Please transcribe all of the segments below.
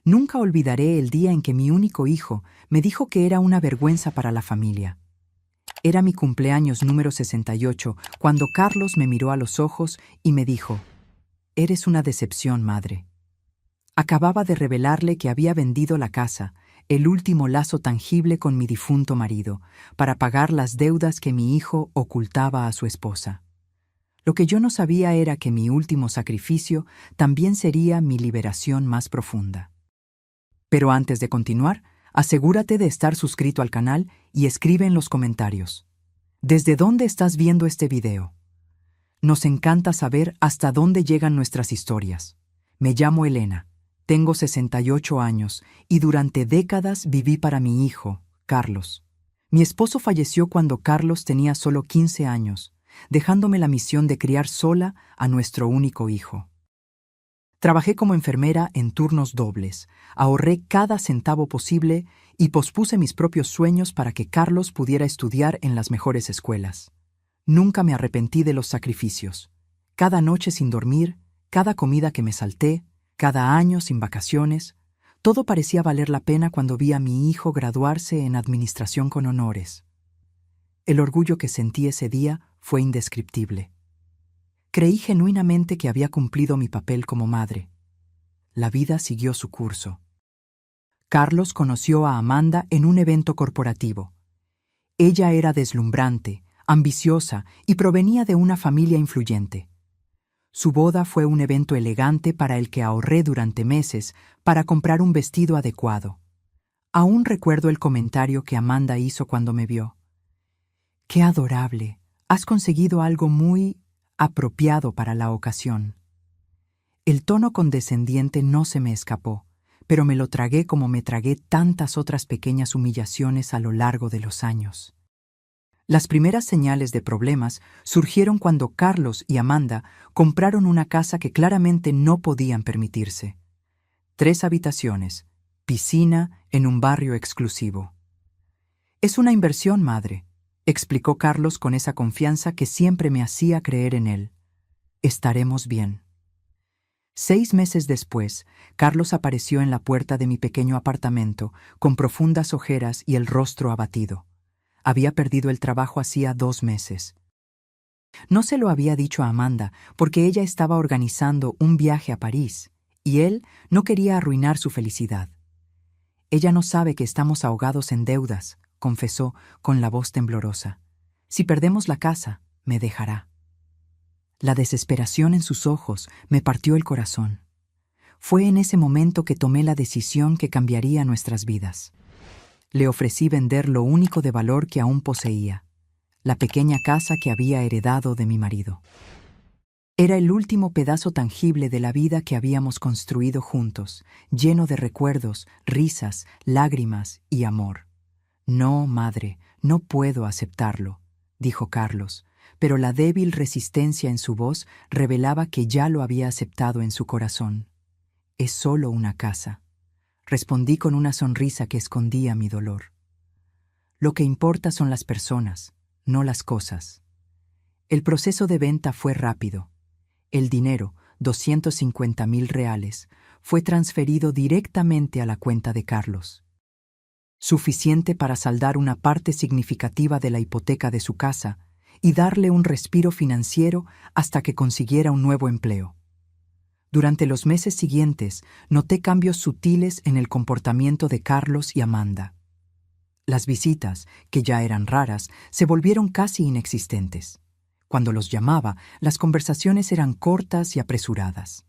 Nunca olvidaré el día en que mi único hijo me dijo que era una vergüenza para la familia. Era mi cumpleaños número 68 cuando Carlos me miró a los ojos y me dijo: «Eres una decepción, madre». Acababa de revelarle que había vendido la casa, el último lazo tangible con mi difunto marido, para pagar las deudas que mi hijo ocultaba a su esposa. Lo que yo no sabía era que mi último sacrificio también sería mi liberación más profunda. Pero antes de continuar, asegúrate de estar suscrito al canal y escribe en los comentarios: ¿desde dónde estás viendo este video? Nos encanta saber hasta dónde llegan nuestras historias. Me llamo Elena, tengo 68 años y durante décadas viví para mi hijo, Carlos. Mi esposo falleció cuando Carlos tenía solo 15 años, dejándome la misión de criar sola a nuestro único hijo. Trabajé como enfermera en turnos dobles, ahorré cada centavo posible y pospuse mis propios sueños para que Carlos pudiera estudiar en las mejores escuelas. Nunca me arrepentí de los sacrificios. Cada noche sin dormir, cada comida que me salté, cada año sin vacaciones, todo parecía valer la pena cuando vi a mi hijo graduarse en administración con honores. El orgullo que sentí ese día fue indescriptible. Creí genuinamente que había cumplido mi papel como madre. La vida siguió su curso. Carlos conoció a Amanda en un evento corporativo. Ella era deslumbrante, ambiciosa y provenía de una familia influyente. Su boda fue un evento elegante para el que ahorré durante meses para comprar un vestido adecuado. Aún recuerdo el comentario que Amanda hizo cuando me vio: «Qué adorable, has conseguido algo muy apropiado para la ocasión». El tono condescendiente no se me escapó, pero me lo tragué como me tragué tantas otras pequeñas humillaciones a lo largo de los años. Las primeras señales de problemas surgieron cuando Carlos y Amanda compraron una casa que claramente no podían permitirse. 3 habitaciones, piscina en un barrio exclusivo. «Es una inversión, madre», explicó Carlos con esa confianza que siempre me hacía creer en él. «Estaremos bien». 6 meses después, Carlos apareció en la puerta de mi pequeño apartamento con profundas ojeras y el rostro abatido. Había perdido el trabajo hacía 2 meses. No se lo había dicho a Amanda porque ella estaba organizando un viaje a París y él no quería arruinar su felicidad. «Ella no sabe que estamos ahogados en deudas», confesó con la voz temblorosa. «Si perdemos la casa, me dejará». La desesperación en sus ojos me partió el corazón. Fue en ese momento que tomé la decisión que cambiaría nuestras vidas. Le ofrecí vender lo único de valor que aún poseía, la pequeña casa que había heredado de mi marido. Era el último pedazo tangible de la vida que habíamos construido juntos, lleno de recuerdos, risas, lágrimas y amor. «No, madre, no puedo aceptarlo», dijo Carlos, pero la débil resistencia en su voz revelaba que ya lo había aceptado en su corazón. «Es solo una casa», respondí con una sonrisa que escondía mi dolor. «Lo que importa son las personas, no las cosas». El proceso de venta fue rápido. El dinero, 250,000 reales, fue transferido directamente a la cuenta de Carlos. Suficiente para saldar una parte significativa de la hipoteca de su casa y darle un respiro financiero hasta que consiguiera un nuevo empleo. Durante los meses siguientes, noté cambios sutiles en el comportamiento de Carlos y Amanda. Las visitas, que ya eran raras, se volvieron casi inexistentes. Cuando los llamaba, las conversaciones eran cortas y apresuradas.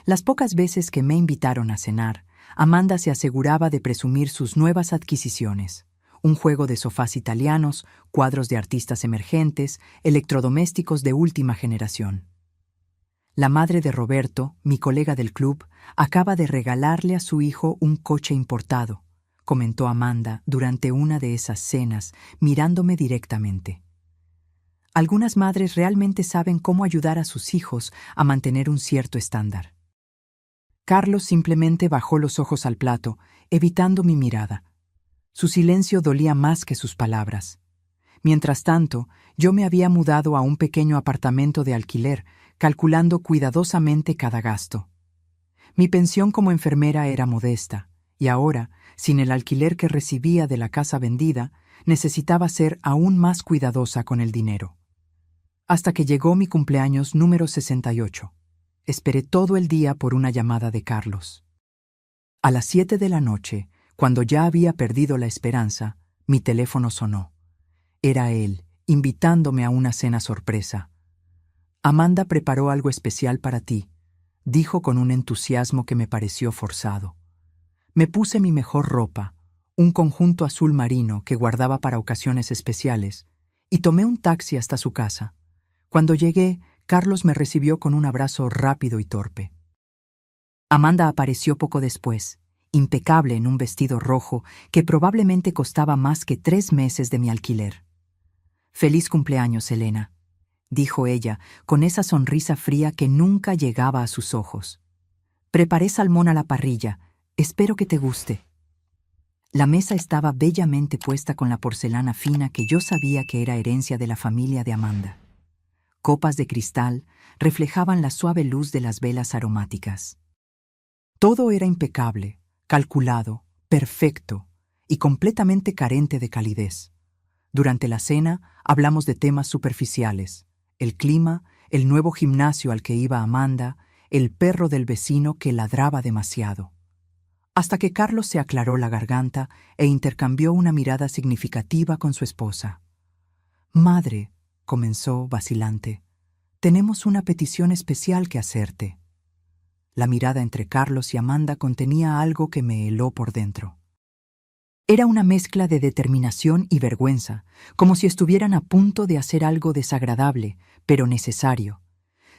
Las pocas veces que me invitaron a cenar, Amanda se aseguraba de presumir sus nuevas adquisiciones: un juego de sofás italianos, cuadros de artistas emergentes, electrodomésticos de última generación. La madre de Roberto, mi colega del club, acaba de regalarle a su hijo un coche importado, comentó Amanda durante una de esas cenas, mirándome directamente. Algunas madres realmente saben cómo ayudar a sus hijos a mantener un cierto estándar. Carlos simplemente bajó los ojos al plato, evitando mi mirada. Su silencio dolía más que sus palabras. Mientras tanto, yo me había mudado a un pequeño apartamento de alquiler, calculando cuidadosamente cada gasto. Mi pensión como enfermera era modesta, y ahora, sin el alquiler que recibía de la casa vendida, necesitaba ser aún más cuidadosa con el dinero. Hasta que llegó mi cumpleaños número 68. Esperé todo el día por una llamada de Carlos. A las 7 de la noche, cuando ya había perdido la esperanza, mi teléfono sonó. Era él, invitándome a una cena sorpresa. Amanda preparó algo especial para ti, dijo con un entusiasmo que me pareció forzado. Me puse mi mejor ropa, un conjunto azul marino que guardaba para ocasiones especiales, y tomé un taxi hasta su casa. Cuando llegué, Carlos me recibió con un abrazo rápido y torpe. Amanda apareció poco después, impecable en un vestido rojo que probablemente costaba más que 3 meses de mi alquiler. «Feliz cumpleaños, Elena», dijo ella, con esa sonrisa fría que nunca llegaba a sus ojos. «Preparé salmón a la parrilla. Espero que te guste». La mesa estaba bellamente puesta con la porcelana fina que yo sabía que era herencia de la familia de Amanda. Copas de cristal reflejaban la suave luz de las velas aromáticas. Todo era impecable, calculado, perfecto y completamente carente de calidez. Durante la cena hablamos de temas superficiales: el clima, el nuevo gimnasio al que iba Amanda, el perro del vecino que ladraba demasiado. Hasta que Carlos se aclaró la garganta e intercambió una mirada significativa con su esposa. «Madre», comenzó vacilante, «tenemos una petición especial que hacerte». La mirada entre Carlos y Amanda contenía algo que me heló por dentro. Era una mezcla de determinación y vergüenza, como si estuvieran a punto de hacer algo desagradable, pero necesario.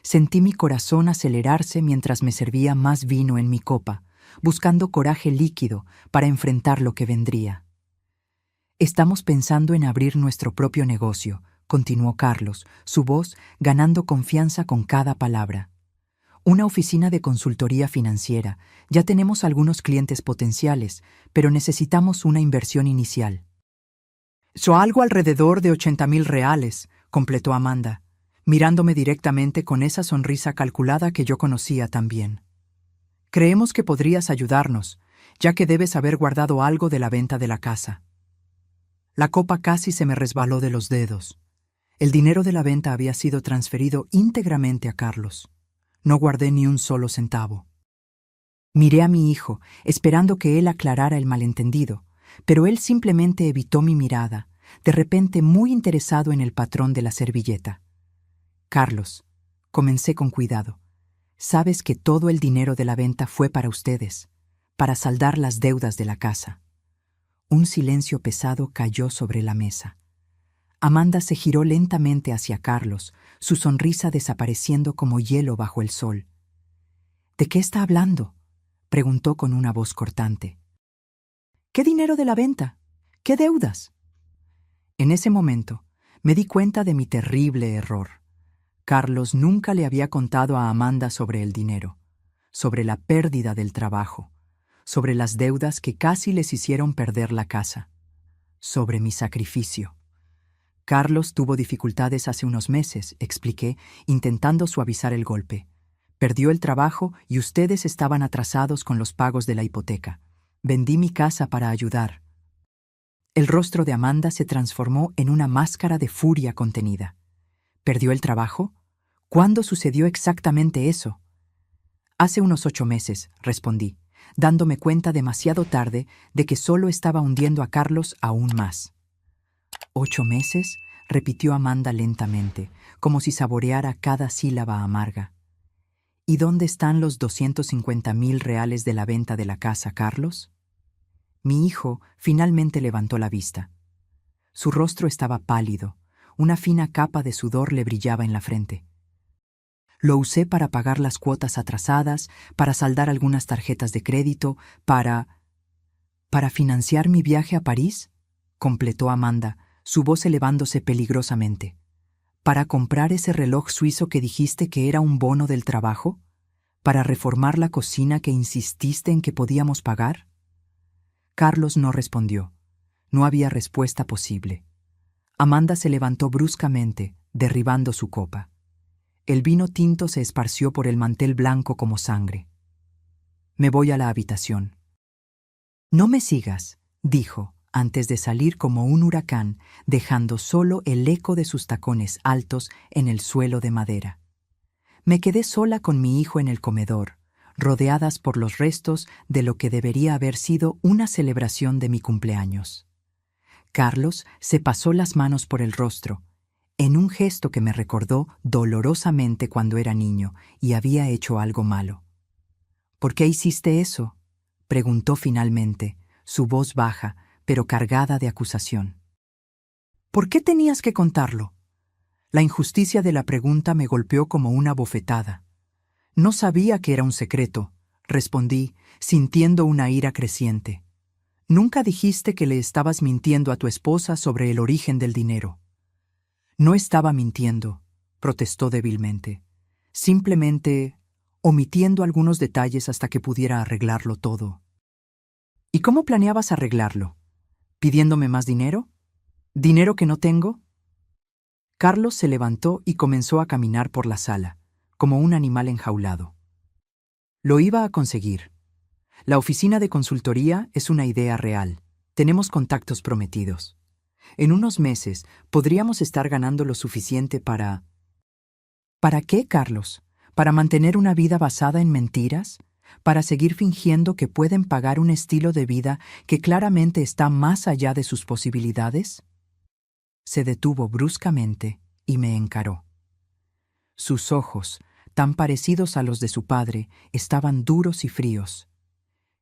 Sentí mi corazón acelerarse mientras me servía más vino en mi copa, buscando coraje líquido para enfrentar lo que vendría. «Estamos pensando en abrir nuestro propio negocio», continuó Carlos, su voz ganando confianza con cada palabra. «Una oficina de consultoría financiera. Ya tenemos algunos clientes potenciales, pero necesitamos una inversión inicial». «Algo alrededor de 80,000 reales», completó Amanda, mirándome directamente con esa sonrisa calculada que yo conocía también. «Creemos que podrías ayudarnos, ya que debes haber guardado algo de la venta de la casa». La copa casi se me resbaló de los dedos. El dinero de la venta había sido transferido íntegramente a Carlos. No guardé ni un solo centavo. Miré a mi hijo, esperando que él aclarara el malentendido, pero él simplemente evitó mi mirada, de repente muy interesado en el patrón de la servilleta. «Carlos», comencé con cuidado, «sabes que todo el dinero de la venta fue para ustedes, para saldar las deudas de la casa». Un silencio pesado cayó sobre la mesa. Amanda se giró lentamente hacia Carlos, su sonrisa desapareciendo como hielo bajo el sol. «¿De qué está hablando?», preguntó con una voz cortante. «¿Qué dinero de la venta? ¿Qué deudas?». En ese momento me di cuenta de mi terrible error. Carlos nunca le había contado a Amanda sobre el dinero, sobre la pérdida del trabajo, sobre las deudas que casi les hicieron perder la casa, sobre mi sacrificio. «Carlos tuvo dificultades hace unos meses», expliqué, intentando suavizar el golpe. «Perdió el trabajo y ustedes estaban atrasados con los pagos de la hipoteca. Vendí mi casa para ayudar». El rostro de Amanda se transformó en una máscara de furia contenida. «¿Perdió el trabajo? ¿Cuándo sucedió exactamente eso?». «Hace unos 8 meses», respondí, dándome cuenta demasiado tarde de que solo estaba hundiendo a Carlos aún más. «¿8 meses?», repitió Amanda lentamente, como si saboreara cada sílaba amarga. «¿Y dónde están los 250,000 reales de la venta de la casa, Carlos?». Mi hijo finalmente levantó la vista. Su rostro estaba pálido, una fina capa de sudor le brillaba en la frente. «Lo usé para pagar las cuotas atrasadas, para saldar algunas tarjetas de crédito, para financiar mi viaje a París», completó Amanda, su voz elevándose peligrosamente. «¿Para comprar ese reloj suizo que dijiste que era un bono del trabajo? ¿Para reformar la cocina que insististe en que podíamos pagar?». Carlos no respondió. No había respuesta posible. Amanda se levantó bruscamente, derribando su copa. El vino tinto se esparció por el mantel blanco como sangre. Me voy a la habitación. No me sigas, dijo, antes de salir como un huracán, dejando solo el eco de sus tacones altos en el suelo de madera. Me quedé sola con mi hijo en el comedor, rodeadas por los restos de lo que debería haber sido una celebración de mi cumpleaños. Carlos se pasó las manos por el rostro, en un gesto que me recordó dolorosamente cuando era niño y había hecho algo malo. ¿Por qué hiciste eso?, preguntó finalmente, su voz baja, pero cargada de acusación. ¿Por qué tenías que contarlo? La injusticia de la pregunta me golpeó como una bofetada. No sabía que era un secreto, respondí, sintiendo una ira creciente. Nunca dijiste que le estabas mintiendo a tu esposa sobre el origen del dinero. No estaba mintiendo, protestó débilmente. Simplemente omitiendo algunos detalles hasta que pudiera arreglarlo todo. ¿Y cómo planeabas arreglarlo? ¿Pidiéndome más dinero? ¿Dinero que no tengo? Carlos se levantó y comenzó a caminar por la sala, como un animal enjaulado. Lo iba a conseguir. La oficina de consultoría es una idea real. Tenemos contactos prometidos. En unos meses podríamos estar ganando lo suficiente para... ¿Para qué, Carlos? ¿Para mantener una vida basada en mentiras? ¿Para seguir fingiendo que pueden pagar un estilo de vida que claramente está más allá de sus posibilidades? Se detuvo bruscamente y me encaró. Sus ojos, tan parecidos a los de su padre, estaban duros y fríos.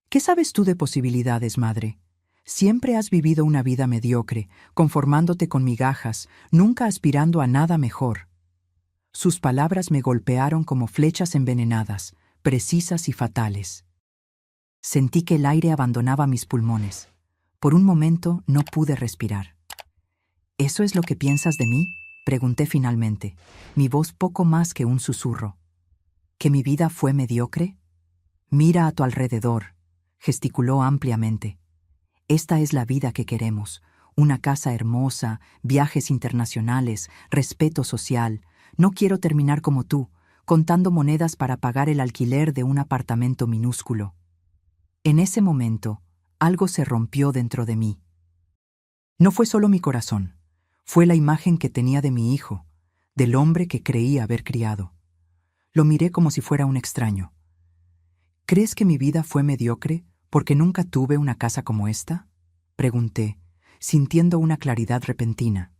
¿Qué sabes tú de posibilidades, madre? Siempre has vivido una vida mediocre, conformándote con migajas, nunca aspirando a nada mejor. Sus palabras me golpearon como flechas envenenadas, precisas y fatales. Sentí que el aire abandonaba mis pulmones. Por un momento no pude respirar. ¿Eso es lo que piensas de mí?, pregunté finalmente, mi voz poco más que un susurro. ¿Que mi vida fue mediocre? Mira a tu alrededor, gesticuló ampliamente. Esta es la vida que queremos, una casa hermosa, viajes internacionales, respeto social. No quiero terminar como tú, contando monedas para pagar el alquiler de un apartamento minúsculo. En ese momento, algo se rompió dentro de mí. No fue solo mi corazón, fue la imagen que tenía de mi hijo, del hombre que creía haber criado. Lo miré como si fuera un extraño. ¿Crees que mi vida fue mediocre porque nunca tuve una casa como esta?, pregunté, sintiendo una claridad repentina.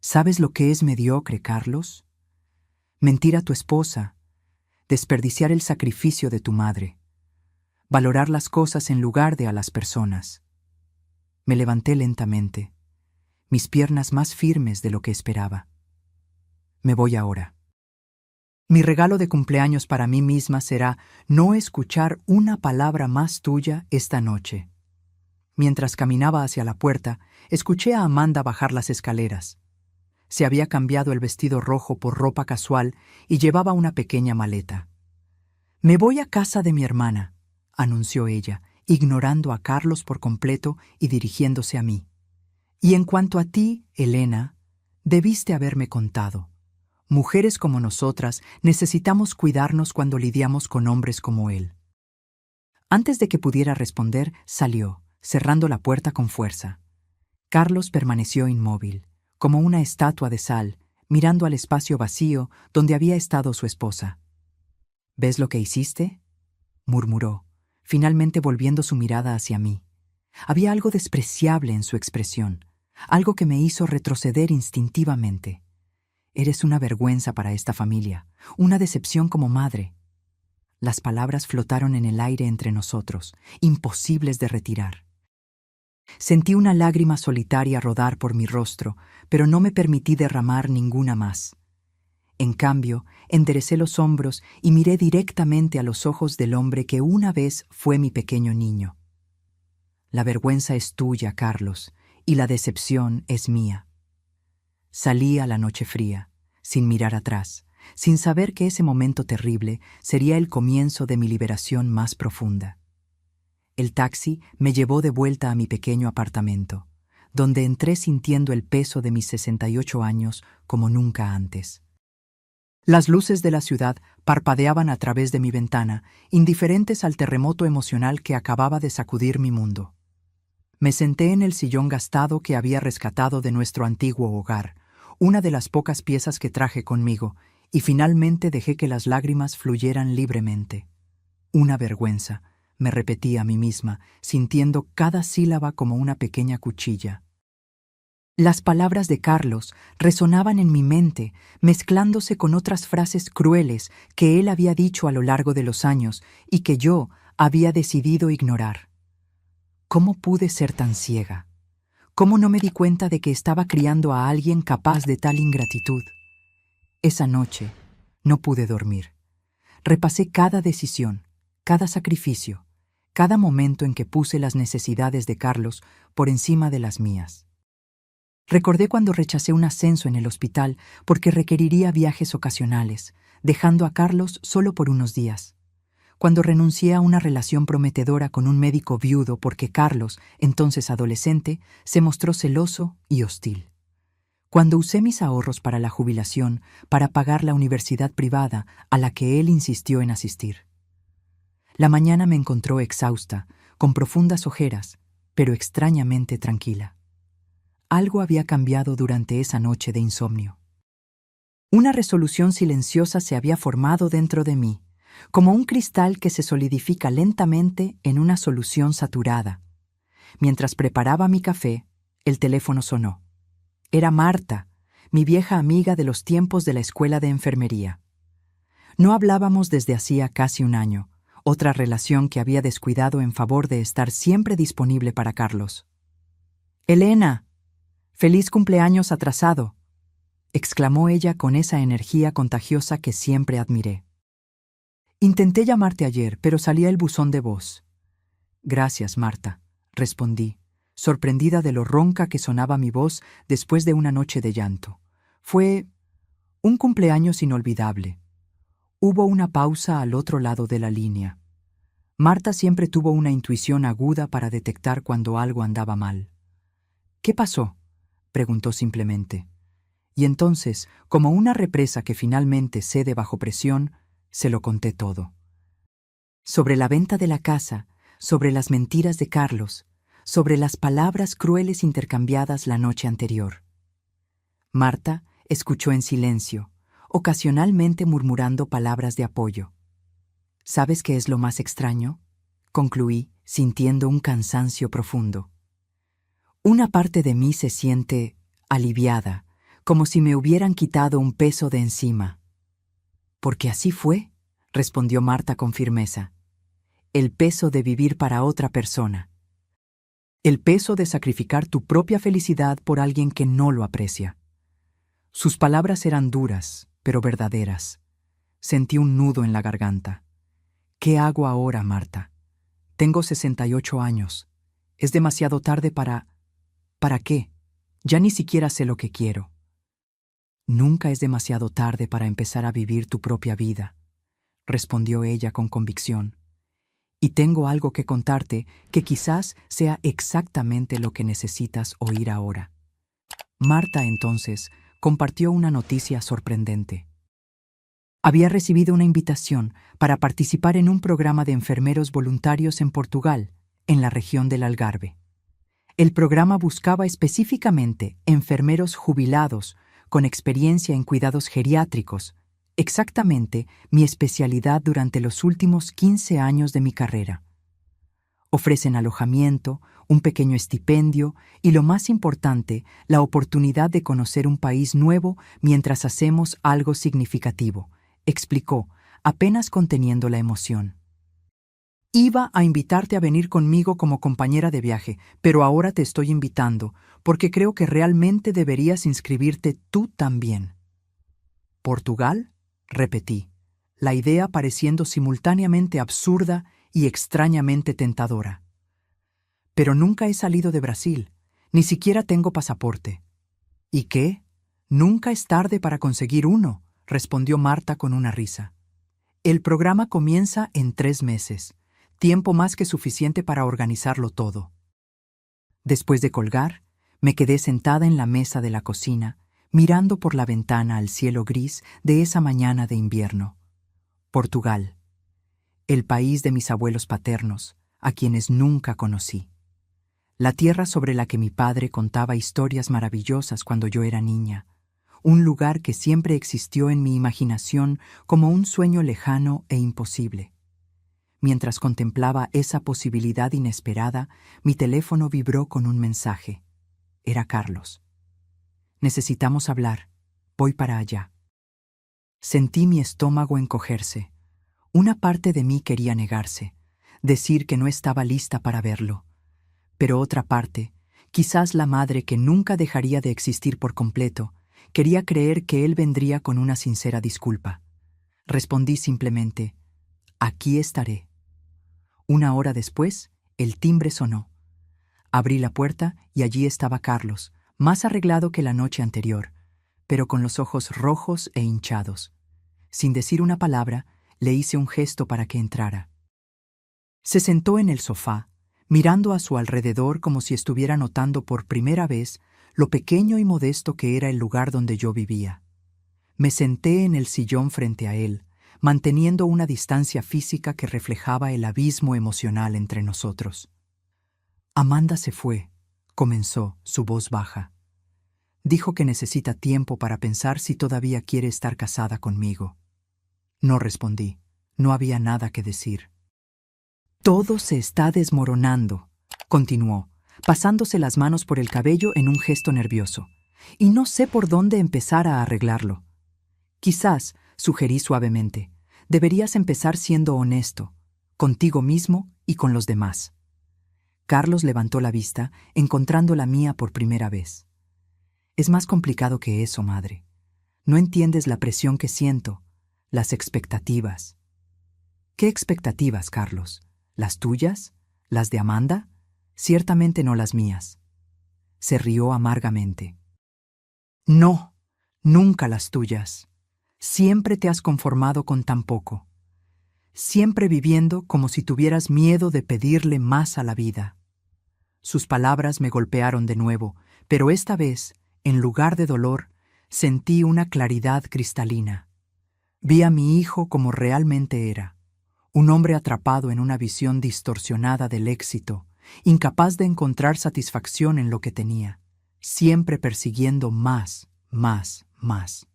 ¿Sabes lo que es mediocre, Carlos? Mentir a tu esposa, desperdiciar el sacrificio de tu madre, valorar las cosas en lugar de a las personas. Me levanté lentamente, mis piernas más firmes de lo que esperaba. Me voy ahora. Mi regalo de cumpleaños para mí misma será no escuchar una palabra más tuya esta noche. Mientras caminaba hacia la puerta, escuché a Amanda bajar las escaleras. Se había cambiado el vestido rojo por ropa casual y llevaba una pequeña maleta. «Me voy a casa de mi hermana», anunció ella, ignorando a Carlos por completo y dirigiéndose a mí. «Y en cuanto a ti, Elena, debiste haberme contado. Mujeres como nosotras necesitamos cuidarnos cuando lidiamos con hombres como él». Antes de que pudiera responder, salió, cerrando la puerta con fuerza. Carlos permaneció inmóvil, como una estatua de sal, mirando al espacio vacío donde había estado su esposa. «¿Ves lo que hiciste?», murmuró, finalmente volviendo su mirada hacia mí. Había algo despreciable en su expresión, algo que me hizo retroceder instintivamente. «Eres una vergüenza para esta familia, una decepción como madre». Las palabras flotaron en el aire entre nosotros, imposibles de retirar. Sentí una lágrima solitaria rodar por mi rostro, pero no me permití derramar ninguna más. En cambio, enderecé los hombros y miré directamente a los ojos del hombre que una vez fue mi pequeño niño. «La vergüenza es tuya, Carlos, y la decepción es mía». Salí a la noche fría, sin mirar atrás, sin saber que ese momento terrible sería el comienzo de mi liberación más profunda. El taxi me llevó de vuelta a mi pequeño apartamento, donde entré sintiendo el peso de mis 68 años como nunca antes. Las luces de la ciudad parpadeaban a través de mi ventana, indiferentes al terremoto emocional que acababa de sacudir mi mundo. Me senté en el sillón gastado que había rescatado de nuestro antiguo hogar, una de las pocas piezas que traje conmigo, y finalmente dejé que las lágrimas fluyeran libremente. Una vergüenza, me repetí a mí misma, sintiendo cada sílaba como una pequeña cuchilla. Las palabras de Carlos resonaban en mi mente, mezclándose con otras frases crueles que él había dicho a lo largo de los años y que yo había decidido ignorar. ¿Cómo pude ser tan ciega? ¿Cómo no me di cuenta de que estaba criando a alguien capaz de tal ingratitud? Esa noche no pude dormir. Repasé cada decisión, cada sacrificio, cada momento en que puse las necesidades de Carlos por encima de las mías. Recordé cuando rechacé un ascenso en el hospital porque requeriría viajes ocasionales, dejando a Carlos solo por unos días. Cuando renuncié a una relación prometedora con un médico viudo porque Carlos, entonces adolescente, se mostró celoso y hostil. Cuando usé mis ahorros para la jubilación para pagar la universidad privada a la que él insistió en asistir. La mañana me encontró exhausta, con profundas ojeras, pero extrañamente tranquila. Algo había cambiado durante esa noche de insomnio. Una resolución silenciosa se había formado dentro de mí, como un cristal que se solidifica lentamente en una solución saturada. Mientras preparaba mi café, el teléfono sonó. Era Marta, mi vieja amiga de los tiempos de la escuela de enfermería. No hablábamos desde hacía casi un año, otra relación que había descuidado en favor de estar siempre disponible para Carlos. «Elena, feliz cumpleaños atrasado», exclamó ella con esa energía contagiosa que siempre admiré. «Intenté llamarte ayer, pero salía el buzón de voz». «Gracias, Marta», respondí, sorprendida de lo ronca que sonaba mi voz después de una noche de llanto. Fue un cumpleaños inolvidable. Hubo una pausa al otro lado de la línea. Marta siempre tuvo una intuición aguda para detectar cuando algo andaba mal. «¿Qué pasó?», preguntó simplemente. Y entonces, como una represa que finalmente cede bajo presión, se lo conté todo. Sobre la venta de la casa, sobre las mentiras de Carlos, sobre las palabras crueles intercambiadas la noche anterior. Marta escuchó en silencio, ocasionalmente murmurando palabras de apoyo. «¿Sabes qué es lo más extraño?», concluí, sintiendo un cansancio profundo. Una parte de mí se siente aliviada, como si me hubieran quitado un peso de encima. «Porque así fue», respondió Marta con firmeza. «El peso de vivir para otra persona. El peso de sacrificar tu propia felicidad por alguien que no lo aprecia». Sus palabras eran duras, pero verdaderas. Sentí un nudo en la garganta. «¿Qué hago ahora, Marta? Tengo 68 años. Es demasiado tarde para... ¿Para qué? Ya ni siquiera sé lo que quiero». «Nunca es demasiado tarde para empezar a vivir tu propia vida», respondió ella con convicción. «Y tengo algo que contarte que quizás sea exactamente lo que necesitas oír ahora». Marta, entonces, compartió una noticia sorprendente. Había recibido una invitación para participar en un programa de enfermeros voluntarios en Portugal, en la región del Algarve. El programa buscaba específicamente enfermeros jubilados con experiencia en cuidados geriátricos, exactamente mi especialidad durante los últimos 15 años de mi carrera. Ofrecen alojamiento, un pequeño estipendio y, lo más importante, la oportunidad de conocer un país nuevo mientras hacemos algo significativo, explicó, apenas conteniendo la emoción. «Iba a invitarte a venir conmigo como compañera de viaje, pero ahora te estoy invitando porque creo que realmente deberías inscribirte tú también». «¿Portugal?», repetí, la idea pareciendo simultáneamente absurda y extrañamente tentadora. «Pero nunca he salido de Brasil, ni siquiera tengo pasaporte». «¿Y qué? Nunca es tarde para conseguir uno», respondió Marta con una risa. «El programa comienza en 3 meses, tiempo más que suficiente para organizarlo todo». Después de colgar, me quedé sentada en la mesa de la cocina, mirando por la ventana al cielo gris de esa mañana de invierno. Portugal, el país de mis abuelos paternos, a quienes nunca conocí. La tierra sobre la que mi padre contaba historias maravillosas cuando yo era niña. Un lugar que siempre existió en mi imaginación como un sueño lejano e imposible. Mientras contemplaba esa posibilidad inesperada, mi teléfono vibró con un mensaje. Era Carlos. Necesitamos hablar. Voy para allá. Sentí mi estómago encogerse. Una parte de mí quería negarse, decir que no estaba lista para verlo. Pero otra parte, quizás la madre que nunca dejaría de existir por completo, quería creer que él vendría con una sincera disculpa. Respondí simplemente, aquí estaré. Una hora después, el timbre sonó. Abrí la puerta y allí estaba Carlos, más arreglado que la noche anterior, pero con los ojos rojos e hinchados. Sin decir una palabra, le hice un gesto para que entrara. Se sentó en el sofá, mirando a su alrededor como si estuviera notando por primera vez lo pequeño y modesto que era el lugar donde yo vivía. Me senté en el sillón frente a él, manteniendo una distancia física que reflejaba el abismo emocional entre nosotros. Amanda se fue, comenzó, su voz baja. Dijo que necesita tiempo para pensar si todavía quiere estar casada conmigo. No respondí, no había nada que decir. Todo se está desmoronando, continuó, pasándose las manos por el cabello en un gesto nervioso, y no sé por dónde empezar a arreglarlo. Quizás, sugerí suavemente, deberías empezar siendo honesto, contigo mismo y con los demás. Carlos levantó la vista, encontrando la mía por primera vez. Es más complicado que eso, madre. No entiendes la presión que siento, las expectativas. ¿Qué expectativas, Carlos? ¿Las tuyas? ¿Las de Amanda? Ciertamente no las mías. Se rió amargamente. No, nunca las tuyas. Siempre te has conformado con tan poco. Siempre viviendo como si tuvieras miedo de pedirle más a la vida. Sus palabras me golpearon de nuevo, pero esta vez, en lugar de dolor, sentí una claridad cristalina. Vi a mi hijo como realmente era, un hombre atrapado en una visión distorsionada del éxito, incapaz de encontrar satisfacción en lo que tenía, siempre persiguiendo más, más, más.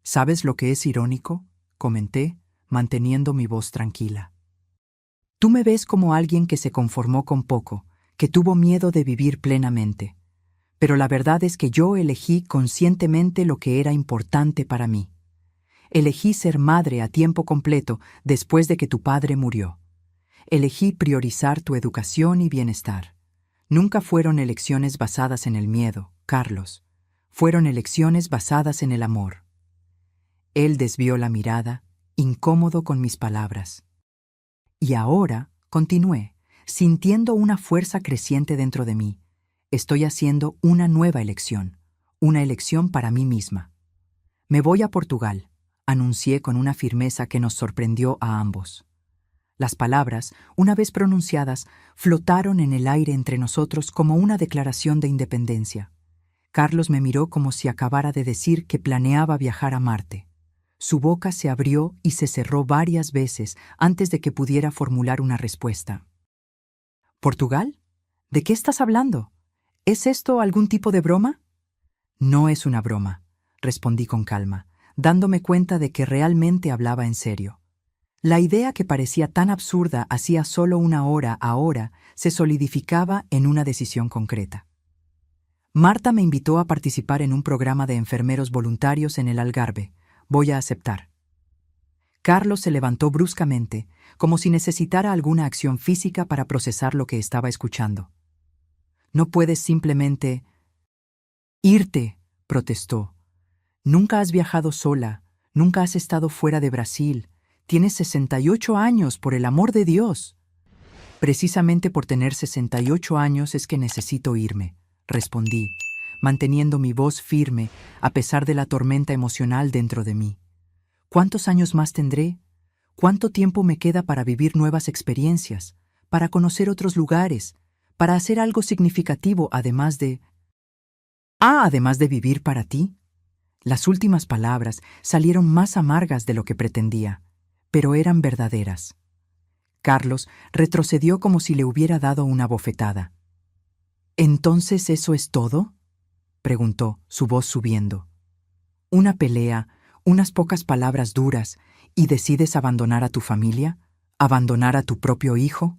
¿Sabes lo que es irónico?, comenté, manteniendo mi voz tranquila. Tú me ves como alguien que se conformó con poco, que tuvo miedo de vivir plenamente. Pero la verdad es que yo elegí conscientemente lo que era importante para mí. Elegí ser madre a tiempo completo después de que tu padre murió. Elegí priorizar tu educación y bienestar. Nunca fueron elecciones basadas en el miedo, Carlos. Fueron elecciones basadas en el amor. Él desvió la mirada, incómodo con mis palabras. Y ahora, continué, sintiendo una fuerza creciente dentro de mí. Estoy haciendo una nueva elección, una elección para mí misma. Me voy a Portugal, anuncié con una firmeza que nos sorprendió a ambos. Las palabras, una vez pronunciadas, flotaron en el aire entre nosotros como una declaración de independencia. Carlos me miró como si acabara de decir que planeaba viajar a Marte. Su boca se abrió y se cerró varias veces antes de que pudiera formular una respuesta. ¿Portugal? ¿De qué estás hablando? ¿Es esto algún tipo de broma? No es una broma, respondí con calma, dándome cuenta de que realmente hablaba en serio. La idea que parecía tan absurda hacía solo una hora ahora se solidificaba en una decisión concreta. Marta me invitó a participar en un programa de enfermeros voluntarios en el Algarve. Voy a aceptar. Carlos se levantó bruscamente, como si necesitara alguna acción física para procesar lo que estaba escuchando. No puedes simplemente... irte, protestó. Nunca has viajado sola, nunca has estado fuera de Brasil. Tienes 68 años, por el amor de Dios. Precisamente por tener 68 años es que necesito irme, respondí, manteniendo mi voz firme a pesar de la tormenta emocional dentro de mí. ¿Cuántos años más tendré? ¿Cuánto tiempo me queda para vivir nuevas experiencias, para conocer otros lugares, para hacer algo significativo además de... además de vivir para ti? Las últimas palabras salieron más amargas de lo que pretendía, pero eran verdaderas. Carlos retrocedió como si le hubiera dado una bofetada. ¿Entonces eso es todo?, preguntó, su voz subiendo. ¿Una pelea, unas pocas palabras duras, y decides abandonar a tu familia? ¿Abandonar a tu propio hijo?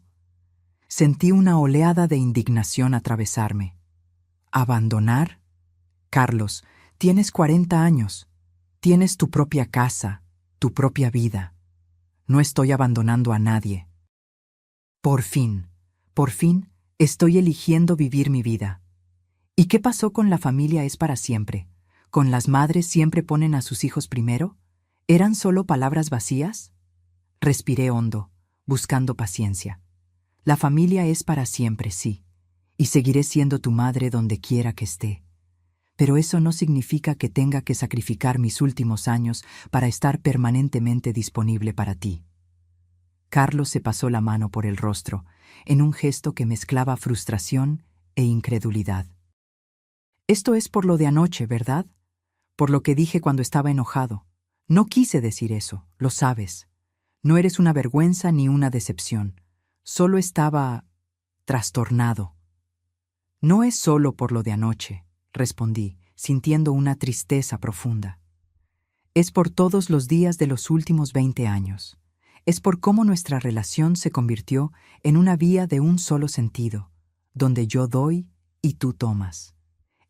Sentí una oleada de indignación atravesarme. ¿Abandonar? Carlos, tienes 40 años. Tienes tu propia casa, tu propia vida. No estoy abandonando a nadie. Por fin, estoy eligiendo vivir mi vida. ¿Y qué pasó con la familia es para siempre? ¿Con las madres siempre ponen a sus hijos primero? ¿Eran solo palabras vacías? Respiré hondo, buscando paciencia. La familia es para siempre, sí, y seguiré siendo tu madre donde quiera que esté. Pero eso no significa que tenga que sacrificar mis últimos años para estar permanentemente disponible para ti. Carlos se pasó la mano por el rostro, en un gesto que mezclaba frustración e incredulidad. Esto es por lo de anoche, ¿verdad? Por lo que dije cuando estaba enojado. No quise decir eso, lo sabes. No eres una vergüenza ni una decepción. Solo estaba trastornado. No es solo por lo de anoche, respondí, sintiendo una tristeza profunda. Es por todos los días de los últimos 20 años. Es por cómo nuestra relación se convirtió en una vía de un solo sentido, donde yo doy y tú tomas.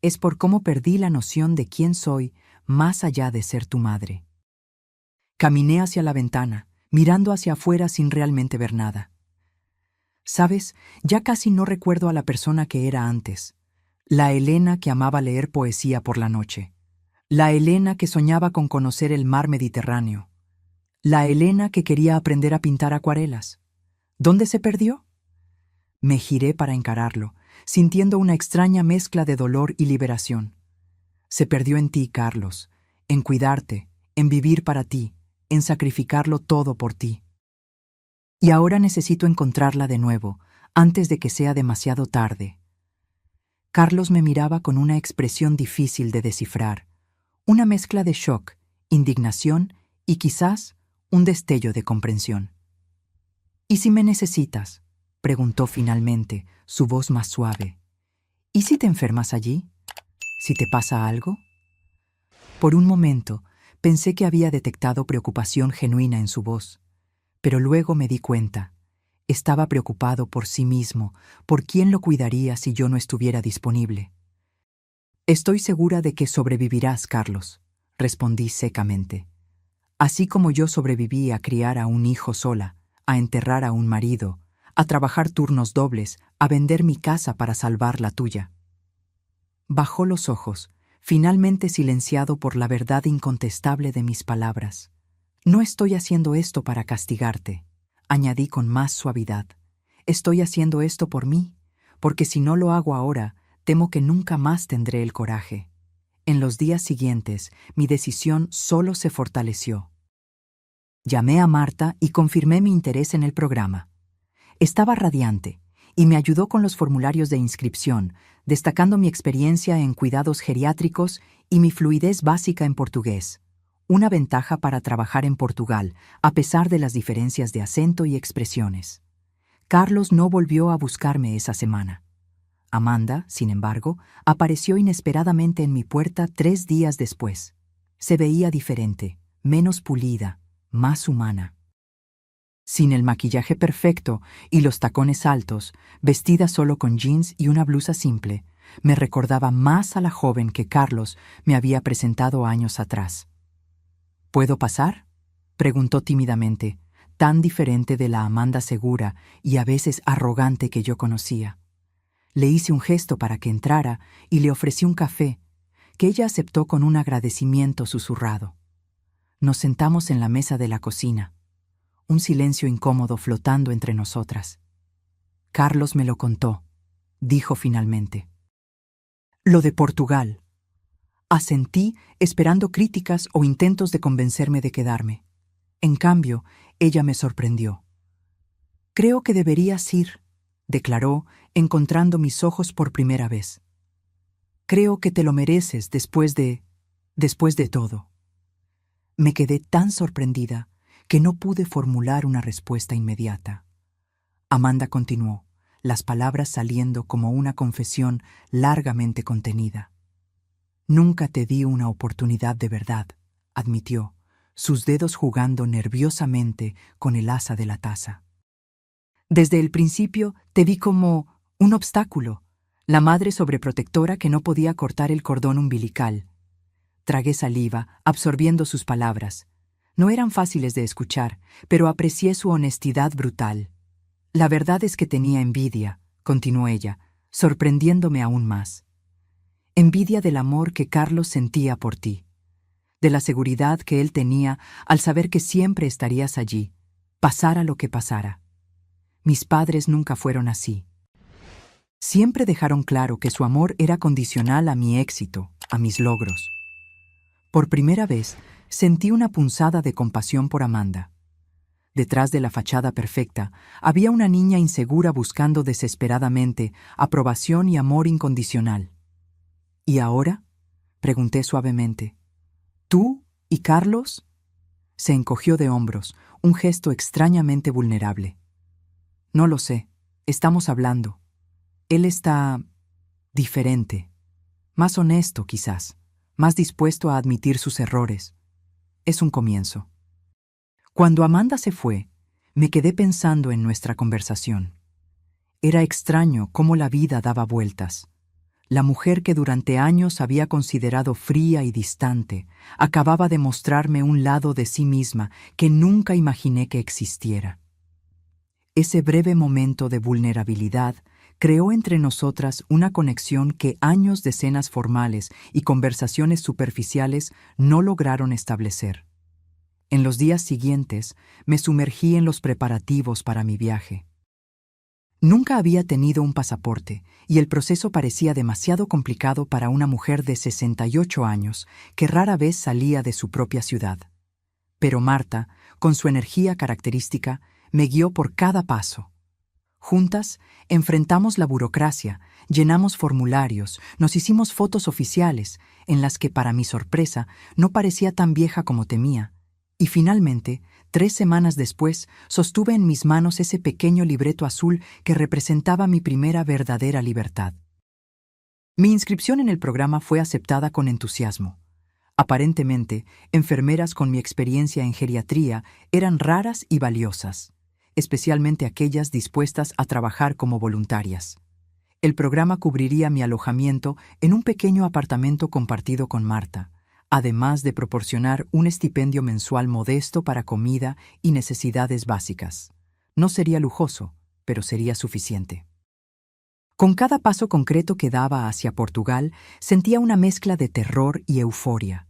Es por cómo perdí la noción de quién soy más allá de ser tu madre. Caminé hacia la ventana, mirando hacia afuera sin realmente ver nada. ¿Sabes? Ya casi no recuerdo a la persona que era antes. La Elena que amaba leer poesía por la noche. La Elena que soñaba con conocer el mar Mediterráneo. La Elena que quería aprender a pintar acuarelas. ¿Dónde se perdió? Me giré para encararlo, sintiendo una extraña mezcla de dolor y liberación. Se perdió en ti, Carlos, en cuidarte, en vivir para ti, en sacrificarlo todo por ti. Y ahora necesito encontrarla de nuevo, antes de que sea demasiado tarde. Carlos me miraba con una expresión difícil de descifrar, una mezcla de shock, indignación y quizás un destello de comprensión. ¿Y si me necesitas?, preguntó finalmente, su voz más suave. ¿Y si te enfermas allí? ¿Si te pasa algo? Por un momento, pensé que había detectado preocupación genuina en su voz, pero luego me di cuenta. Estaba preocupado por sí mismo, por quién lo cuidaría si yo no estuviera disponible. Estoy segura de que sobrevivirás, Carlos, respondí secamente. Así como yo sobreviví a criar a un hijo sola, a enterrar a un marido, a trabajar turnos dobles, a vender mi casa para salvar la tuya. Bajó los ojos, finalmente silenciado por la verdad incontestable de mis palabras. No estoy haciendo esto para castigarte, añadí con más suavidad. Estoy haciendo esto por mí, porque si no lo hago ahora, temo que nunca más tendré el coraje. En los días siguientes, mi decisión solo se fortaleció. Llamé a Marta y confirmé mi interés en el programa. Estaba radiante y me ayudó con los formularios de inscripción, destacando mi experiencia en cuidados geriátricos y mi fluidez básica en portugués. Una ventaja para trabajar en Portugal, a pesar de las diferencias de acento y expresiones. Carlos no volvió a buscarme esa semana. Amanda, sin embargo, apareció inesperadamente en mi puerta 3 días después. Se veía diferente, menos pulida, más humana. Sin el maquillaje perfecto y los tacones altos, vestida solo con jeans y una blusa simple, me recordaba más a la joven que Carlos me había presentado años atrás. ¿Puedo pasar?, preguntó tímidamente, tan diferente de la Amanda segura y a veces arrogante que yo conocía. Le hice un gesto para que entrara y le ofrecí un café, que ella aceptó con un agradecimiento susurrado. Nos sentamos en la mesa de la cocina, un silencio incómodo flotando entre nosotras. Carlos me lo contó, dijo finalmente. Lo de Portugal. Asentí, esperando críticas o intentos de convencerme de quedarme. En cambio, ella me sorprendió. Creo que deberías ir, declaró, encontrando mis ojos por primera vez. Creo que te lo mereces después de Después de todo, me quedé tan sorprendida que no pude formular una respuesta inmediata. Amanda continuó, las palabras saliendo como una confesión largamente contenida. Nunca te di una oportunidad de verdad, admitió, sus dedos jugando nerviosamente con el asa de la taza. Desde el principio te vi como un obstáculo, la madre sobreprotectora que no podía cortar el cordón umbilical. Tragué saliva, absorbiendo sus palabras. No eran fáciles de escuchar, pero aprecié su honestidad brutal. La verdad es que tenía envidia, continuó ella, sorprendiéndome aún más. Envidia del amor que Carlos sentía por ti, de la seguridad que él tenía al saber que siempre estarías allí, pasara lo que pasara. Mis padres nunca fueron así. Siempre dejaron claro que su amor era condicional a mi éxito, a mis logros. Por primera vez, sentí una punzada de compasión por Amanda. Detrás de la fachada perfecta, había una niña insegura buscando desesperadamente aprobación y amor incondicional. ¿Y ahora?, pregunté suavemente. ¿Tú y Carlos? Se encogió de hombros, un gesto extrañamente vulnerable. No lo sé, estamos hablando. Él está diferente, más honesto quizás, más dispuesto a admitir sus errores. Es un comienzo. Cuando Amanda se fue, me quedé pensando en nuestra conversación. Era extraño cómo la vida daba vueltas. La mujer que durante años había considerado fría y distante, acababa de mostrarme un lado de sí misma que nunca imaginé que existiera. Ese breve momento de vulnerabilidad creó entre nosotras una conexión que años de cenas formales y conversaciones superficiales no lograron establecer. En los días siguientes, me sumergí en los preparativos para mi viaje. Nunca había tenido un pasaporte, y el proceso parecía demasiado complicado para una mujer de 68 años que rara vez salía de su propia ciudad. Pero Marta, con su energía característica, me guió por cada paso. Juntas, enfrentamos la burocracia, llenamos formularios, nos hicimos fotos oficiales, en las que, para mi sorpresa, no parecía tan vieja como temía. Y finalmente, 3 semanas después, sostuve en mis manos ese pequeño libreto azul que representaba mi primera verdadera libertad. Mi inscripción en el programa fue aceptada con entusiasmo. Aparentemente, enfermeras con mi experiencia en geriatría eran raras y valiosas, especialmente aquellas dispuestas a trabajar como voluntarias. El programa cubriría mi alojamiento en un pequeño apartamento compartido con Marta, además de proporcionar un estipendio mensual modesto para comida y necesidades básicas. No sería lujoso, pero sería suficiente. Con cada paso concreto que daba hacia Portugal, sentía una mezcla de terror y euforia.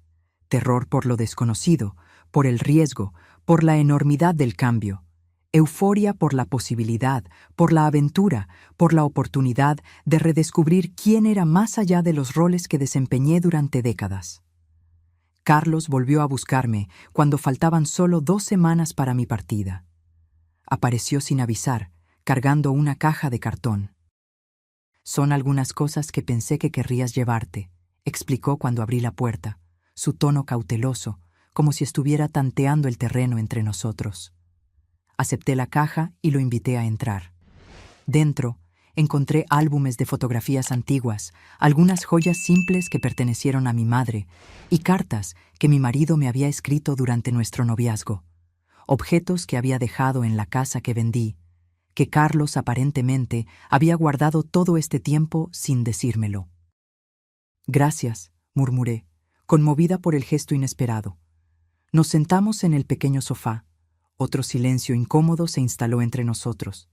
Terror por lo desconocido, por el riesgo, por la enormidad del cambio. Euforia por la posibilidad, por la aventura, por la oportunidad de redescubrir quién era más allá de los roles que desempeñé durante décadas. Carlos volvió a buscarme cuando faltaban solo 2 semanas para mi partida. Apareció sin avisar, cargando una caja de cartón. «Son algunas cosas que pensé que querrías llevarte», explicó cuando abrí la puerta, su tono cauteloso, como si estuviera tanteando el terreno entre nosotros. Acepté la caja y lo invité a entrar. Dentro, encontré álbumes de fotografías antiguas, algunas joyas simples que pertenecieron a mi madre y cartas que mi marido me había escrito durante nuestro noviazgo, objetos que había dejado en la casa que vendí, que Carlos aparentemente había guardado todo este tiempo sin decírmelo. «Gracias», murmuré, conmovida por el gesto inesperado. Nos sentamos en el pequeño sofá. Otro silencio incómodo se instaló entre nosotros.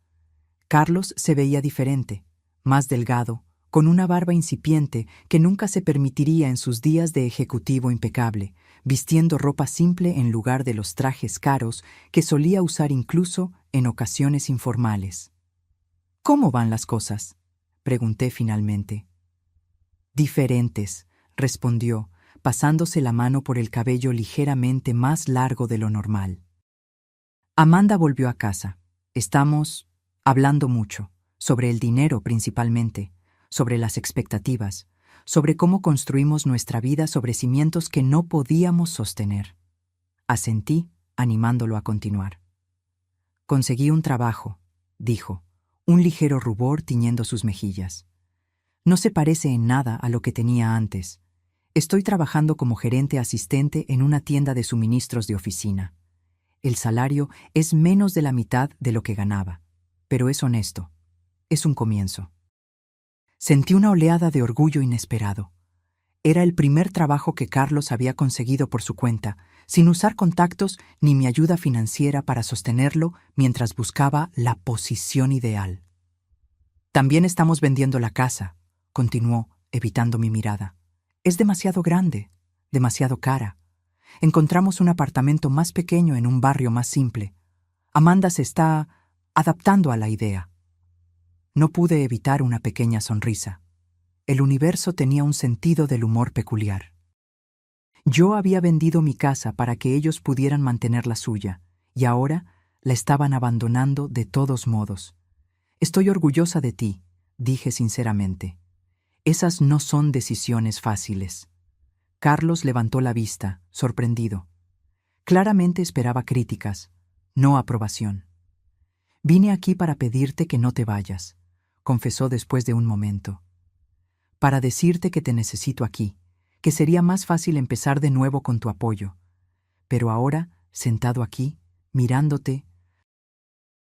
Carlos se veía diferente, más delgado, con una barba incipiente que nunca se permitiría en sus días de ejecutivo impecable, vistiendo ropa simple en lugar de los trajes caros que solía usar incluso en ocasiones informales. «¿Cómo van las cosas?», pregunté finalmente. «Diferentes», respondió, pasándose la mano por el cabello ligeramente más largo de lo normal. Amanda volvió a casa. Estamos hablando mucho, sobre el dinero principalmente, sobre las expectativas, sobre cómo construimos nuestra vida sobre cimientos que no podíamos sostener. Asentí, animándolo a continuar. Conseguí un trabajo, dijo, un ligero rubor tiñendo sus mejillas. No se parece en nada a lo que tenía antes. Estoy trabajando como gerente asistente en una tienda de suministros de oficina. El salario es menos de la mitad de lo que ganaba, pero es honesto. Es un comienzo. Sentí una oleada de orgullo inesperado. Era el primer trabajo que Carlos había conseguido por su cuenta, sin usar contactos ni mi ayuda financiera para sostenerlo mientras buscaba la posición ideal. También estamos vendiendo la casa, continuó, evitando mi mirada. Es demasiado grande, demasiado cara. Encontramos un apartamento más pequeño en un barrio más simple. Amanda se está adaptando a la idea. No pude evitar una pequeña sonrisa. El universo tenía un sentido del humor peculiar. Yo había vendido mi casa para que ellos pudieran mantener la suya, y ahora la estaban abandonando de todos modos. Estoy orgullosa de ti, dije sinceramente. Esas no son decisiones fáciles. Carlos levantó la vista, sorprendido. Claramente esperaba críticas, no aprobación. Vine aquí para pedirte que no te vayas, confesó después de un momento. Para decirte que te necesito aquí, que sería más fácil empezar de nuevo con tu apoyo. Pero ahora, sentado aquí, mirándote,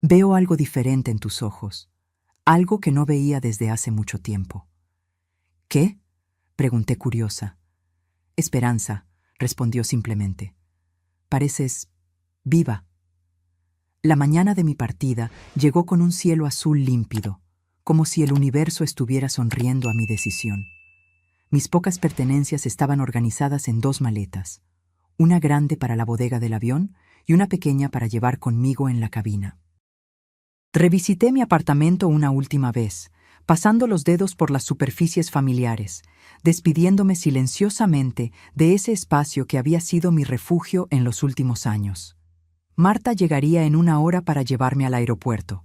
veo algo diferente en tus ojos, algo que no veía desde hace mucho tiempo. ¿Qué? Pregunté curiosa. Esperanza, respondió simplemente. Pareces viva. La mañana de mi partida llegó con un cielo azul límpido, como si el universo estuviera sonriendo a mi decisión. Mis pocas pertenencias estaban organizadas en 2 maletas, una grande para la bodega del avión y una pequeña para llevar conmigo en la cabina. Revisité mi apartamento una última vez, pasando los dedos por las superficies familiares, despidiéndome silenciosamente de ese espacio que había sido mi refugio en los últimos años. Marta llegaría en 1 hora para llevarme al aeropuerto.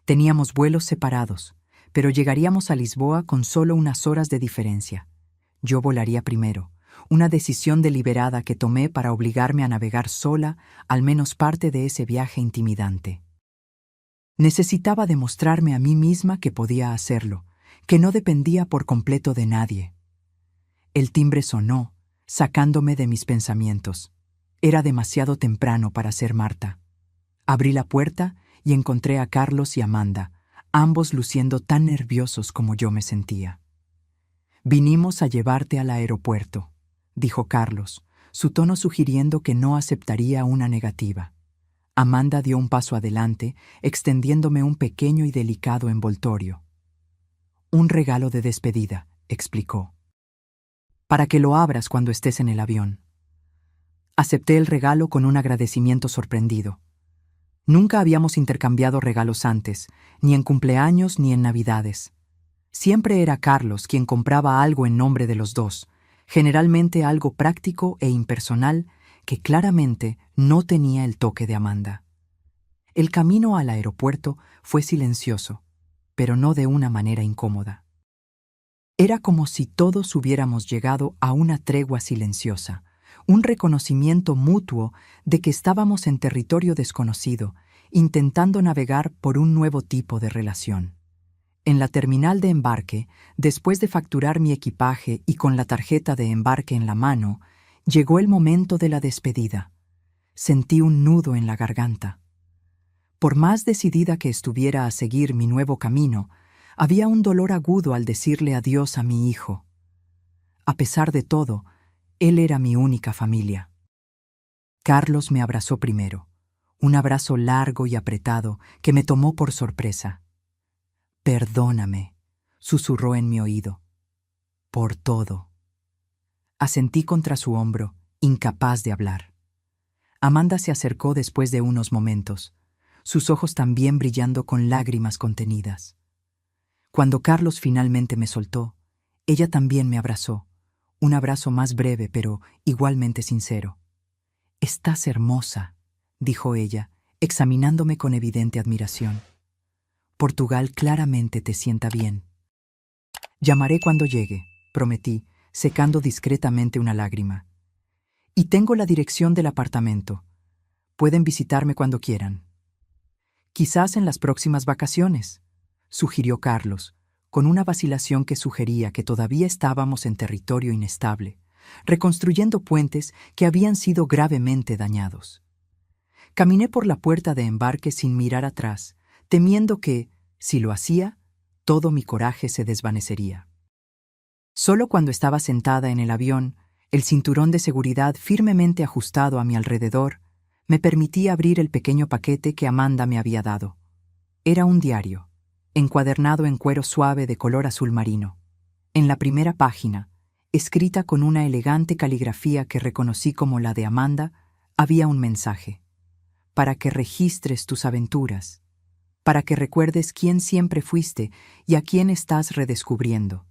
Teníamos vuelos separados, pero llegaríamos a Lisboa con solo unas horas de diferencia. Yo volaría primero, una decisión deliberada que tomé para obligarme a navegar sola al menos parte de ese viaje intimidante. Necesitaba demostrarme a mí misma que podía hacerlo, que no dependía por completo de nadie. El timbre sonó, sacándome de mis pensamientos. Era demasiado temprano para ser Marta. Abrí la puerta y encontré a Carlos y Amanda, ambos luciendo tan nerviosos como yo me sentía. «Vinimos a llevarte al aeropuerto», dijo Carlos, su tono sugiriendo que no aceptaría una negativa. Amanda dio un paso adelante, extendiéndome un pequeño y delicado envoltorio. «Un regalo de despedida», explicó. «Para que lo abras cuando estés en el avión». Acepté el regalo con un agradecimiento sorprendido. Nunca habíamos intercambiado regalos antes, ni en cumpleaños ni en Navidades. Siempre era Carlos quien compraba algo en nombre de los dos, generalmente algo práctico e impersonal que claramente no tenía el toque de Amanda. El camino al aeropuerto fue silencioso, pero no de una manera incómoda. Era como si todos hubiéramos llegado a una tregua silenciosa, un reconocimiento mutuo de que estábamos en territorio desconocido, intentando navegar por un nuevo tipo de relación. En la terminal de embarque, después de facturar mi equipaje y con la tarjeta de embarque en la mano, llegó el momento de la despedida. Sentí un nudo en la garganta. Por más decidida que estuviera a seguir mi nuevo camino, había un dolor agudo al decirle adiós a mi hijo. A pesar de todo, él era mi única familia. Carlos me abrazó primero, un abrazo largo y apretado que me tomó por sorpresa. «Perdóname», susurró en mi oído. «Por todo». Asentí contra su hombro, incapaz de hablar. Amanda se acercó después de unos momentos, sus ojos también brillando con lágrimas contenidas. Cuando Carlos finalmente me soltó, ella también me abrazó, un abrazo más breve pero igualmente sincero. «Estás hermosa», dijo ella, examinándome con evidente admiración. «Portugal claramente te sienta bien». «Llamaré cuando llegue», prometí, secando discretamente una lágrima. Y tengo la dirección del apartamento. Pueden visitarme cuando quieran. Quizás en las próximas vacaciones, sugirió Carlos, con una vacilación que sugería que todavía estábamos en territorio inestable, reconstruyendo puentes que habían sido gravemente dañados. Caminé por la puerta de embarque sin mirar atrás, temiendo que, si lo hacía, todo mi coraje se desvanecería. Solo cuando estaba sentada en el avión, el cinturón de seguridad firmemente ajustado a mi alrededor, me permitía abrir el pequeño paquete que Amanda me había dado. Era un diario, encuadernado en cuero suave de color azul marino. En la primera página, escrita con una elegante caligrafía que reconocí como la de Amanda, había un mensaje. Para que registres tus aventuras, para que recuerdes quién siempre fuiste y a quién estás redescubriendo.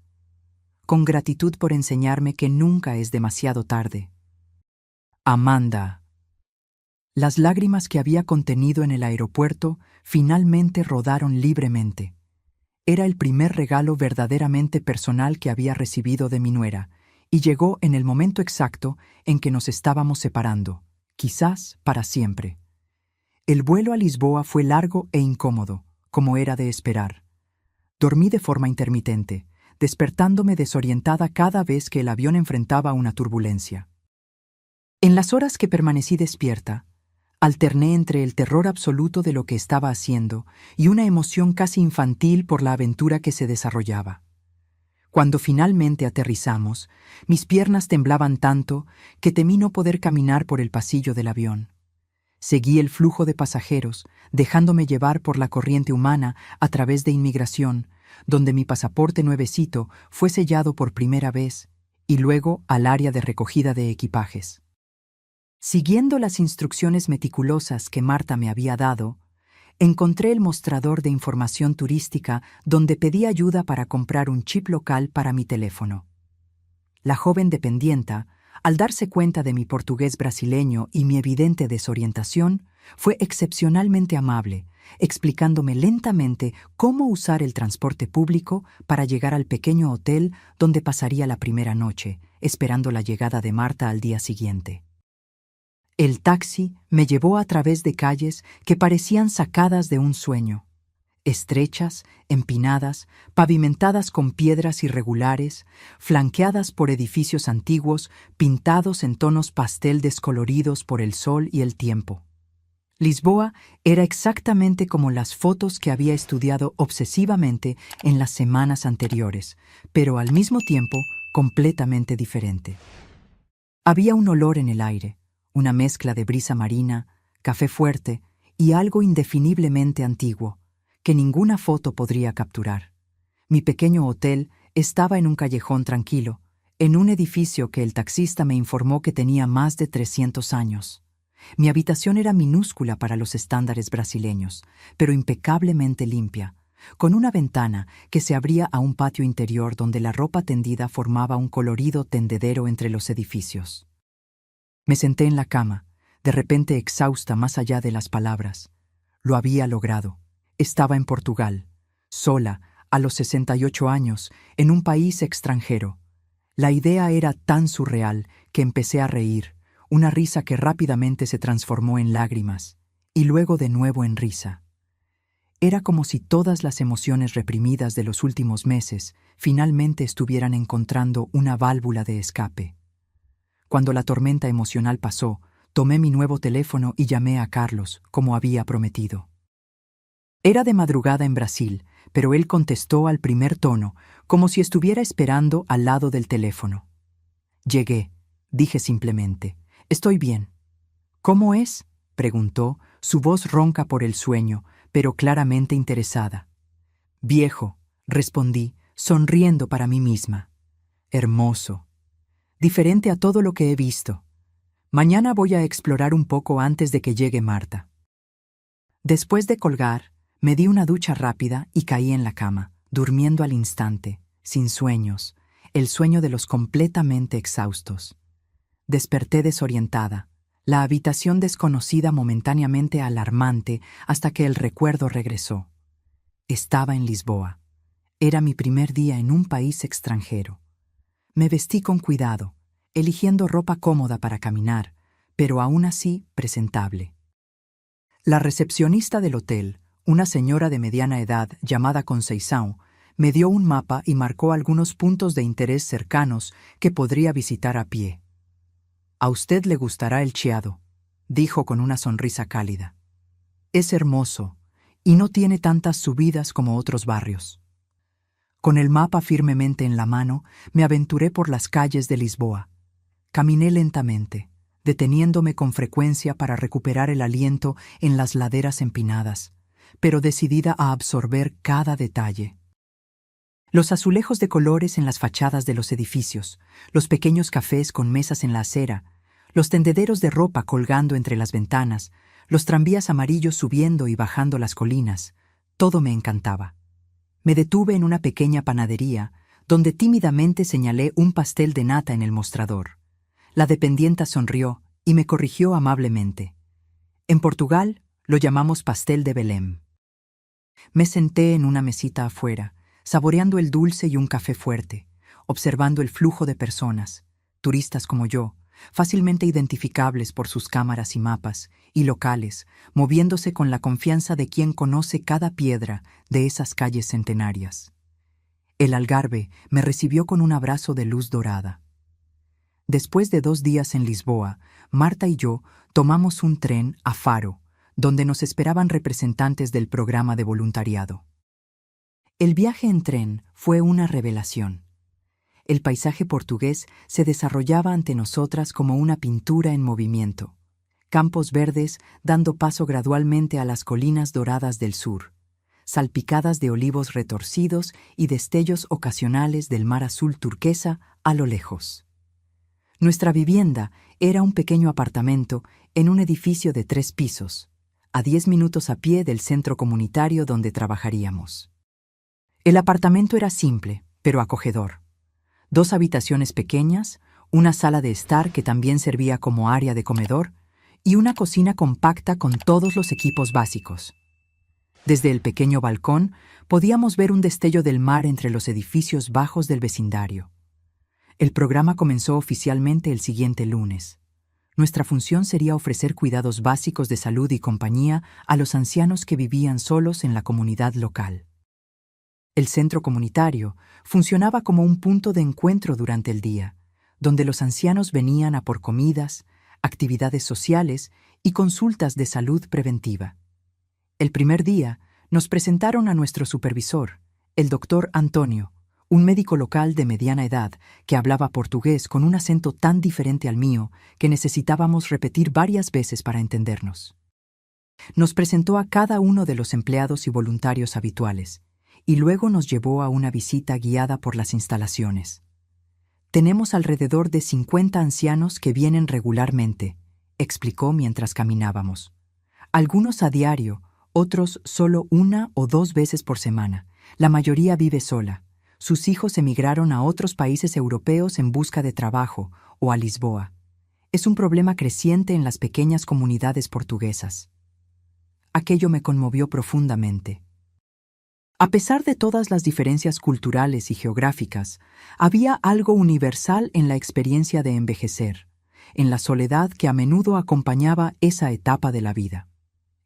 Con gratitud por enseñarme que nunca es demasiado tarde. Amanda. Las lágrimas que había contenido en el aeropuerto finalmente rodaron libremente. Era el primer regalo verdaderamente personal que había recibido de mi nuera, y llegó en el momento exacto en que nos estábamos separando, quizás para siempre. El vuelo a Lisboa fue largo e incómodo, como era de esperar. Dormí de forma intermitente, despertándome desorientada cada vez que el avión enfrentaba una turbulencia. En las horas que permanecí despierta, alterné entre el terror absoluto de lo que estaba haciendo y una emoción casi infantil por la aventura que se desarrollaba. Cuando finalmente aterrizamos, mis piernas temblaban tanto que temí no poder caminar por el pasillo del avión. Seguí el flujo de pasajeros, dejándome llevar por la corriente humana a través de inmigración, donde mi pasaporte nuevecito fue sellado por primera vez, y luego al área de recogida de equipajes. Siguiendo las instrucciones meticulosas que Marta me había dado, encontré el mostrador de información turística donde pedí ayuda para comprar un chip local para mi teléfono. La joven dependienta, al darse cuenta de mi portugués brasileño y mi evidente desorientación, fue excepcionalmente amable, explicándome lentamente cómo usar el transporte público para llegar al pequeño hotel donde pasaría la primera noche, esperando la llegada de Marta al día siguiente. El taxi me llevó a través de calles que parecían sacadas de un sueño. Estrechas, empinadas, pavimentadas con piedras irregulares, flanqueadas por edificios antiguos pintados en tonos pastel descoloridos por el sol y el tiempo. Lisboa era exactamente como las fotos que había estudiado obsesivamente en las semanas anteriores, pero al mismo tiempo completamente diferente. Había un olor en el aire, una mezcla de brisa marina, café fuerte y algo indefiniblemente antiguo, que ninguna foto podría capturar. Mi pequeño hotel estaba en un callejón tranquilo, en un edificio que el taxista me informó que tenía más de 300 años. Mi habitación era minúscula para los estándares brasileños, pero impecablemente limpia, con una ventana que se abría a un patio interior donde la ropa tendida formaba un colorido tendedero entre los edificios. Me senté en la cama, de repente exhausta más allá de las palabras. Lo había logrado. Estaba en Portugal, sola, a los 68 años, en un país extranjero. La idea era tan surreal que empecé a reír, una risa que rápidamente se transformó en lágrimas, y luego de nuevo en risa. Era como si todas las emociones reprimidas de los últimos meses finalmente estuvieran encontrando una válvula de escape. Cuando la tormenta emocional pasó, tomé mi nuevo teléfono y llamé a Carlos, como había prometido. Era de madrugada en Brasil, pero él contestó al primer tono, como si estuviera esperando al lado del teléfono. Llegué, dije simplemente. Estoy bien. ¿Cómo es?, preguntó, su voz ronca por el sueño, pero claramente interesada. Viejo, respondí, sonriendo para mí misma. Hermoso. Diferente a todo lo que he visto. Mañana voy a explorar un poco antes de que llegue Marta. Después de colgar, me di una ducha rápida y caí en la cama, durmiendo al instante, sin sueños, el sueño de los completamente exhaustos. Desperté desorientada, la habitación desconocida momentáneamente alarmante hasta que el recuerdo regresó. Estaba en Lisboa. Era mi primer día en un país extranjero. Me vestí con cuidado, eligiendo ropa cómoda para caminar, pero aún así presentable. La recepcionista del hotel, una señora de mediana edad llamada Conceição, me dio un mapa y marcó algunos puntos de interés cercanos que podría visitar a pie. «A usted le gustará el Chiado», dijo con una sonrisa cálida. «Es hermoso y no tiene tantas subidas como otros barrios». Con el mapa firmemente en la mano, me aventuré por las calles de Lisboa. Caminé lentamente, deteniéndome con frecuencia para recuperar el aliento en las laderas empinadas, pero decidida a absorber cada detalle. Los azulejos de colores en las fachadas de los edificios, los pequeños cafés con mesas en la acera, los tendederos de ropa colgando entre las ventanas, los tranvías amarillos subiendo y bajando las colinas, todo me encantaba. Me detuve en una pequeña panadería, donde tímidamente señalé un pastel de nata en el mostrador. La dependienta sonrió y me corrigió amablemente. En Portugal lo llamamos pastel de Belém. Me senté en una mesita afuera, saboreando el dulce y un café fuerte, observando el flujo de personas, turistas como yo, fácilmente identificables por sus cámaras y mapas, y locales, moviéndose con la confianza de quien conoce cada piedra de esas calles centenarias. El Algarve me recibió con un abrazo de luz dorada. Después de 2 días en Lisboa, Marta y yo tomamos un tren a Faro, donde nos esperaban representantes del programa de voluntariado. El viaje en tren fue una revelación. El paisaje portugués se desarrollaba ante nosotras como una pintura en movimiento. Campos verdes dando paso gradualmente a las colinas doradas del sur, salpicadas de olivos retorcidos y destellos ocasionales del mar azul turquesa a lo lejos. Nuestra vivienda era un pequeño apartamento en un edificio de 3 pisos, a 10 minutos a pie del centro comunitario donde trabajaríamos. El apartamento era simple, pero acogedor. 2 habitaciones pequeñas, una sala de estar que también servía como área de comedor y una cocina compacta con todos los equipos básicos. Desde el pequeño balcón podíamos ver un destello del mar entre los edificios bajos del vecindario. El programa comenzó oficialmente el siguiente lunes. Nuestra función sería ofrecer cuidados básicos de salud y compañía a los ancianos que vivían solos en la comunidad local. El centro comunitario funcionaba como un punto de encuentro durante el día, donde los ancianos venían a por comidas, actividades sociales y consultas de salud preventiva. El primer día nos presentaron a nuestro supervisor, el doctor Antonio, un médico local de mediana edad que hablaba portugués con un acento tan diferente al mío que necesitábamos repetir varias veces para entendernos. Nos presentó a cada uno de los empleados y voluntarios habituales, y luego nos llevó a una visita guiada por las instalaciones. «Tenemos alrededor de 50 ancianos que vienen regularmente», explicó mientras caminábamos. «Algunos a diario, otros solo 1 o 2 veces por semana. La mayoría vive sola. Sus hijos emigraron a otros países europeos en busca de trabajo o a Lisboa. Es un problema creciente en las pequeñas comunidades portuguesas». Aquello me conmovió profundamente. A pesar de todas las diferencias culturales y geográficas, había algo universal en la experiencia de envejecer, en la soledad que a menudo acompañaba esa etapa de la vida.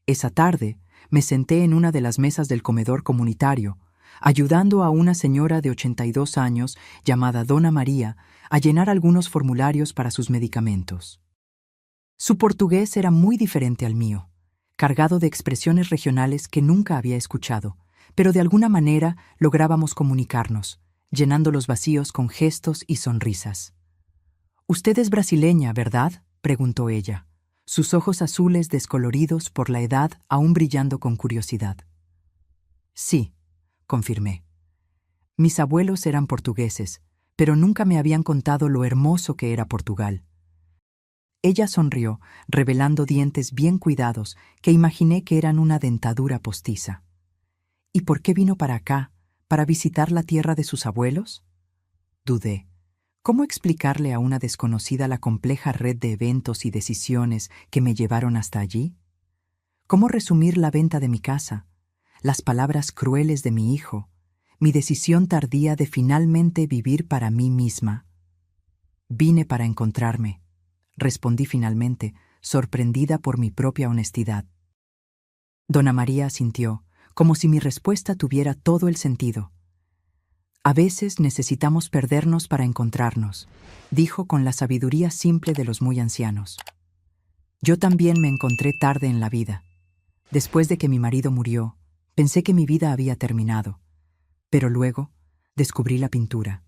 Esa tarde, me senté en una de las mesas del comedor comunitario, ayudando a una señora de 82 años llamada Dona María a llenar algunos formularios para sus medicamentos. Su portugués era muy diferente al mío, cargado de expresiones regionales que nunca había escuchado, pero de alguna manera lográbamos comunicarnos, llenando los vacíos con gestos y sonrisas. «Usted es brasileña, ¿verdad?», preguntó ella, sus ojos azules descoloridos por la edad aún brillando con curiosidad. «Sí», confirmé. Mis abuelos eran portugueses, pero nunca me habían contado lo hermoso que era Portugal. Ella sonrió, revelando dientes bien cuidados que imaginé que eran una dentadura postiza. ¿Y por qué vino para acá, para visitar la tierra de sus abuelos? Dudé. ¿Cómo explicarle a una desconocida la compleja red de eventos y decisiones que me llevaron hasta allí? ¿Cómo resumir la venta de mi casa, las palabras crueles de mi hijo, mi decisión tardía de finalmente vivir para mí misma? Vine para encontrarme, respondí finalmente, sorprendida por mi propia honestidad. Dona María asintió, como si mi respuesta tuviera todo el sentido. A veces necesitamos perdernos para encontrarnos, dijo con la sabiduría simple de los muy ancianos. Yo también me encontré tarde en la vida. Después de que mi marido murió, pensé que mi vida había terminado, pero luego descubrí la pintura.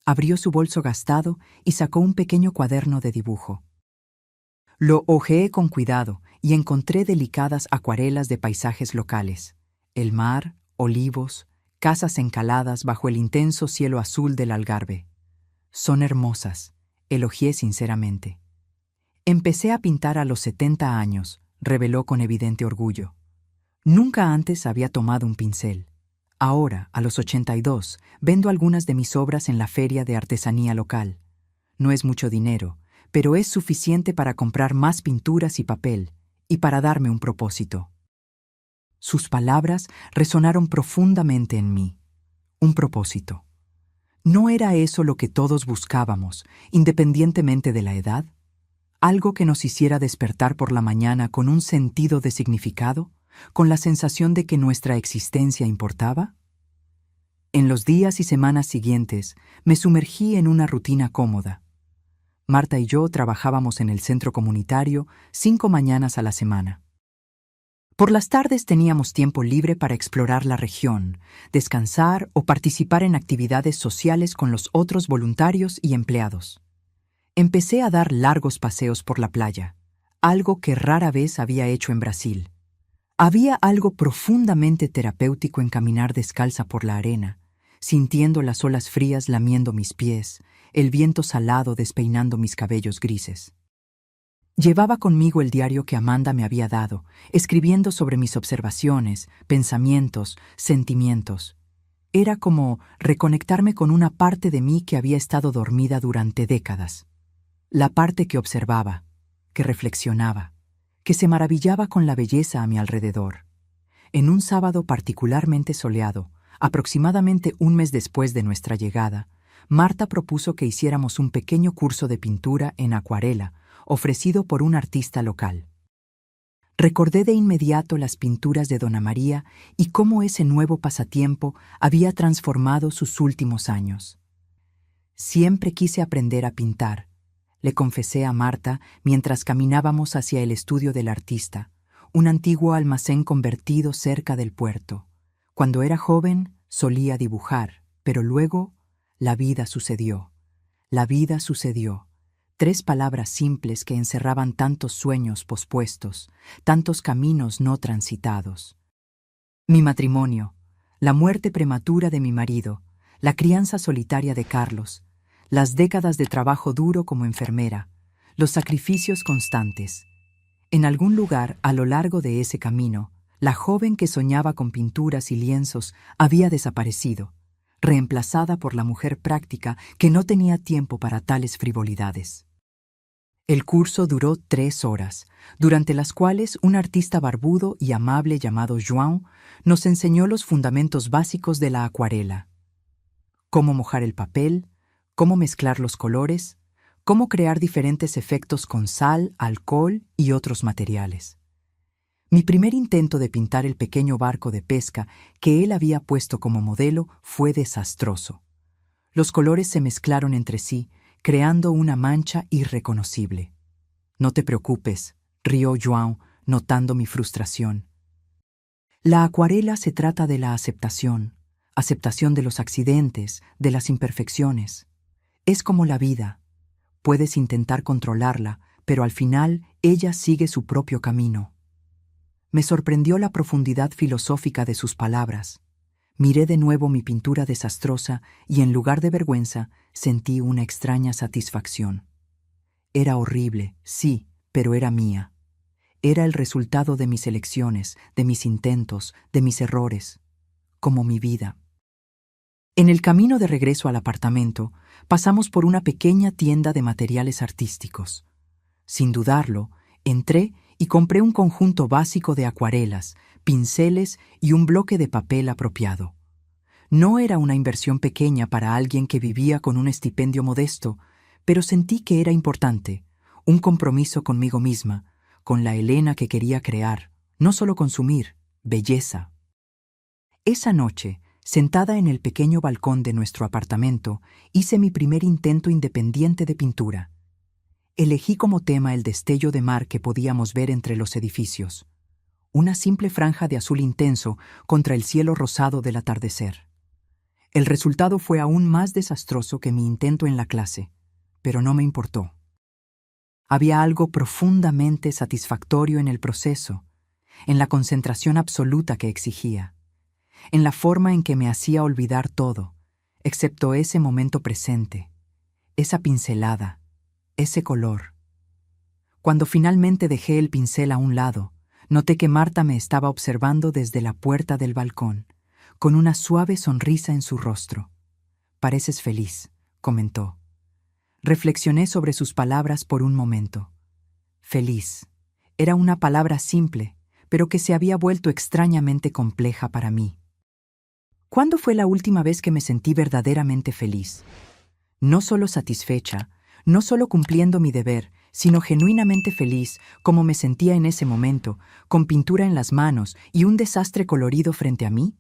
Abrió su bolso gastado y sacó un pequeño cuaderno de dibujo. Lo hojeé con cuidado y encontré delicadas acuarelas de paisajes locales: el mar, olivos, casas encaladas bajo el intenso cielo azul del Algarve. Son hermosas, elogié sinceramente. Empecé a pintar a los 70 años, reveló con evidente orgullo. Nunca antes había tomado un pincel. Ahora, a los 82, vendo algunas de mis obras en la feria de artesanía local. No es mucho dinero, pero es suficiente para comprar más pinturas y papel, y para darme un propósito. Sus palabras resonaron profundamente en mí. Un propósito. ¿No era eso lo que todos buscábamos, independientemente de la edad? ¿Algo que nos hiciera despertar por la mañana con un sentido de significado, con la sensación de que nuestra existencia importaba? En los días y semanas siguientes, me sumergí en una rutina cómoda. Marta y yo trabajábamos en el centro comunitario 5 mañanas a la semana. Por las tardes teníamos tiempo libre para explorar la región, descansar o participar en actividades sociales con los otros voluntarios y empleados. Empecé a dar largos paseos por la playa, algo que rara vez había hecho en Brasil. Había algo profundamente terapéutico en caminar descalza por la arena, sintiendo las olas frías lamiendo mis pies, el viento salado despeinando mis cabellos grises. Llevaba conmigo el diario que Amanda me había dado, escribiendo sobre mis observaciones, pensamientos, sentimientos. Era como reconectarme con una parte de mí que había estado dormida durante décadas. La parte que observaba, que reflexionaba, que se maravillaba con la belleza a mi alrededor. En un sábado particularmente soleado, aproximadamente un mes después de nuestra llegada, Marta propuso que hiciéramos un pequeño curso de pintura en acuarela, ofrecido por un artista local. Recordé de inmediato las pinturas de Dona María y cómo ese nuevo pasatiempo había transformado sus últimos años. Siempre quise aprender a pintar, le confesé a Marta mientras caminábamos hacia el estudio del artista, un antiguo almacén convertido cerca del puerto. Cuando era joven, solía dibujar, pero luego la vida sucedió. La vida sucedió. 3 palabras simples que encerraban tantos sueños pospuestos, tantos caminos no transitados. Mi matrimonio, la muerte prematura de mi marido, la crianza solitaria de Carlos, las décadas de trabajo duro como enfermera, los sacrificios constantes. En algún lugar a lo largo de ese camino, la joven que soñaba con pinturas y lienzos había desaparecido, reemplazada por la mujer práctica que no tenía tiempo para tales frivolidades. El curso duró 3 horas, durante las cuales un artista barbudo y amable llamado João nos enseñó los fundamentos básicos de la acuarela: cómo mojar el papel, cómo mezclar los colores, cómo crear diferentes efectos con sal, alcohol y otros materiales. Mi primer intento de pintar el pequeño barco de pesca que él había puesto como modelo fue desastroso. Los colores se mezclaron entre sí, creando una mancha irreconocible. «No te preocupes», rió João, notando mi frustración. La acuarela se trata de la aceptación de los accidentes, de las imperfecciones. Es como la vida. Puedes intentar controlarla, pero al final ella sigue su propio camino. Me sorprendió la profundidad filosófica de sus palabras. Miré de nuevo mi pintura desastrosa y en lugar de vergüenza sentí una extraña satisfacción. Era horrible, sí, pero era mía. Era el resultado de mis elecciones, de mis intentos, de mis errores, como mi vida. En el camino de regreso al apartamento, pasamos por una pequeña tienda de materiales artísticos. Sin dudarlo, entré y compré un conjunto básico de acuarelas, pinceles y un bloque de papel apropiado. No era una inversión pequeña para alguien que vivía con un estipendio modesto, pero sentí que era importante, un compromiso conmigo misma, con la Elena que quería crear, no solo consumir, belleza. Esa noche, sentada en el pequeño balcón de nuestro apartamento, hice mi primer intento independiente de pintura. Elegí como tema el destello de mar que podíamos ver entre los edificios, una simple franja de azul intenso contra el cielo rosado del atardecer. El resultado fue aún más desastroso que mi intento en la clase, pero no me importó. Había algo profundamente satisfactorio en el proceso, en la concentración absoluta que exigía, en la forma en que me hacía olvidar todo, excepto ese momento presente, esa pincelada, ese color. Cuando finalmente dejé el pincel a un lado, noté que Marta me estaba observando desde la puerta del balcón, con una suave sonrisa en su rostro. «Pareces feliz», comentó. Reflexioné sobre sus palabras por un momento. Feliz. Era una palabra simple, pero que se había vuelto extrañamente compleja para mí. ¿Cuándo fue la última vez que me sentí verdaderamente feliz? No solo satisfecha, no solo cumpliendo mi deber, sino genuinamente feliz, como me sentía en ese momento, con pintura en las manos y un desastre colorido frente a mí.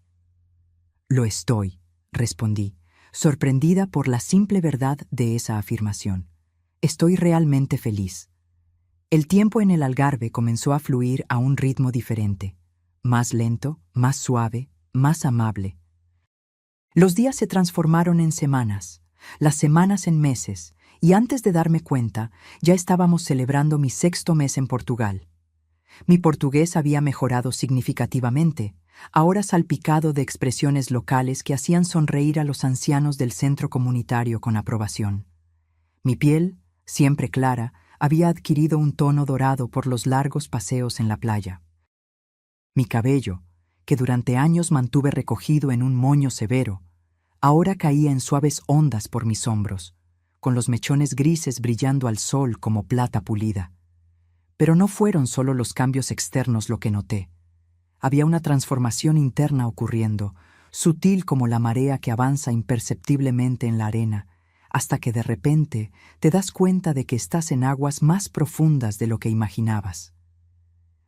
Lo estoy, respondí, sorprendida por la simple verdad de esa afirmación. Estoy realmente feliz. El tiempo en el Algarve comenzó a fluir a un ritmo diferente, más lento, más suave, más amable. Los días se transformaron en semanas, las semanas en meses, y antes de darme cuenta, ya estábamos celebrando mi 6º mes en Portugal. Mi portugués había mejorado significativamente, ahora salpicado de expresiones locales que hacían sonreír a los ancianos del centro comunitario con aprobación. Mi piel, siempre clara, había adquirido un tono dorado por los largos paseos en la playa. Mi cabello, que durante años mantuve recogido en un moño severo, ahora caía en suaves ondas por mis hombros, con los mechones grises brillando al sol como plata pulida. Pero no fueron solo los cambios externos lo que noté. Había una transformación interna ocurriendo, sutil como la marea que avanza imperceptiblemente en la arena, hasta que de repente te das cuenta de que estás en aguas más profundas de lo que imaginabas.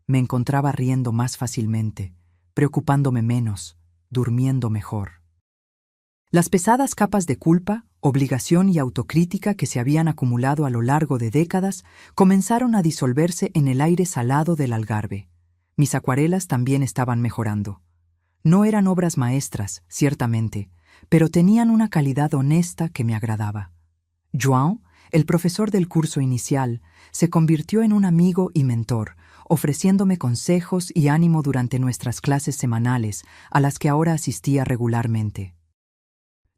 Me encontraba riendo más fácilmente, preocupándome menos, durmiendo mejor. Las pesadas capas de culpa, obligación y autocrítica que se habían acumulado a lo largo de décadas comenzaron a disolverse en el aire salado del Algarve. Mis acuarelas también estaban mejorando. No eran obras maestras, ciertamente, pero tenían una calidad honesta que me agradaba. João, el profesor del curso inicial, se convirtió en un amigo y mentor, ofreciéndome consejos y ánimo durante nuestras clases semanales, a las que ahora asistía regularmente.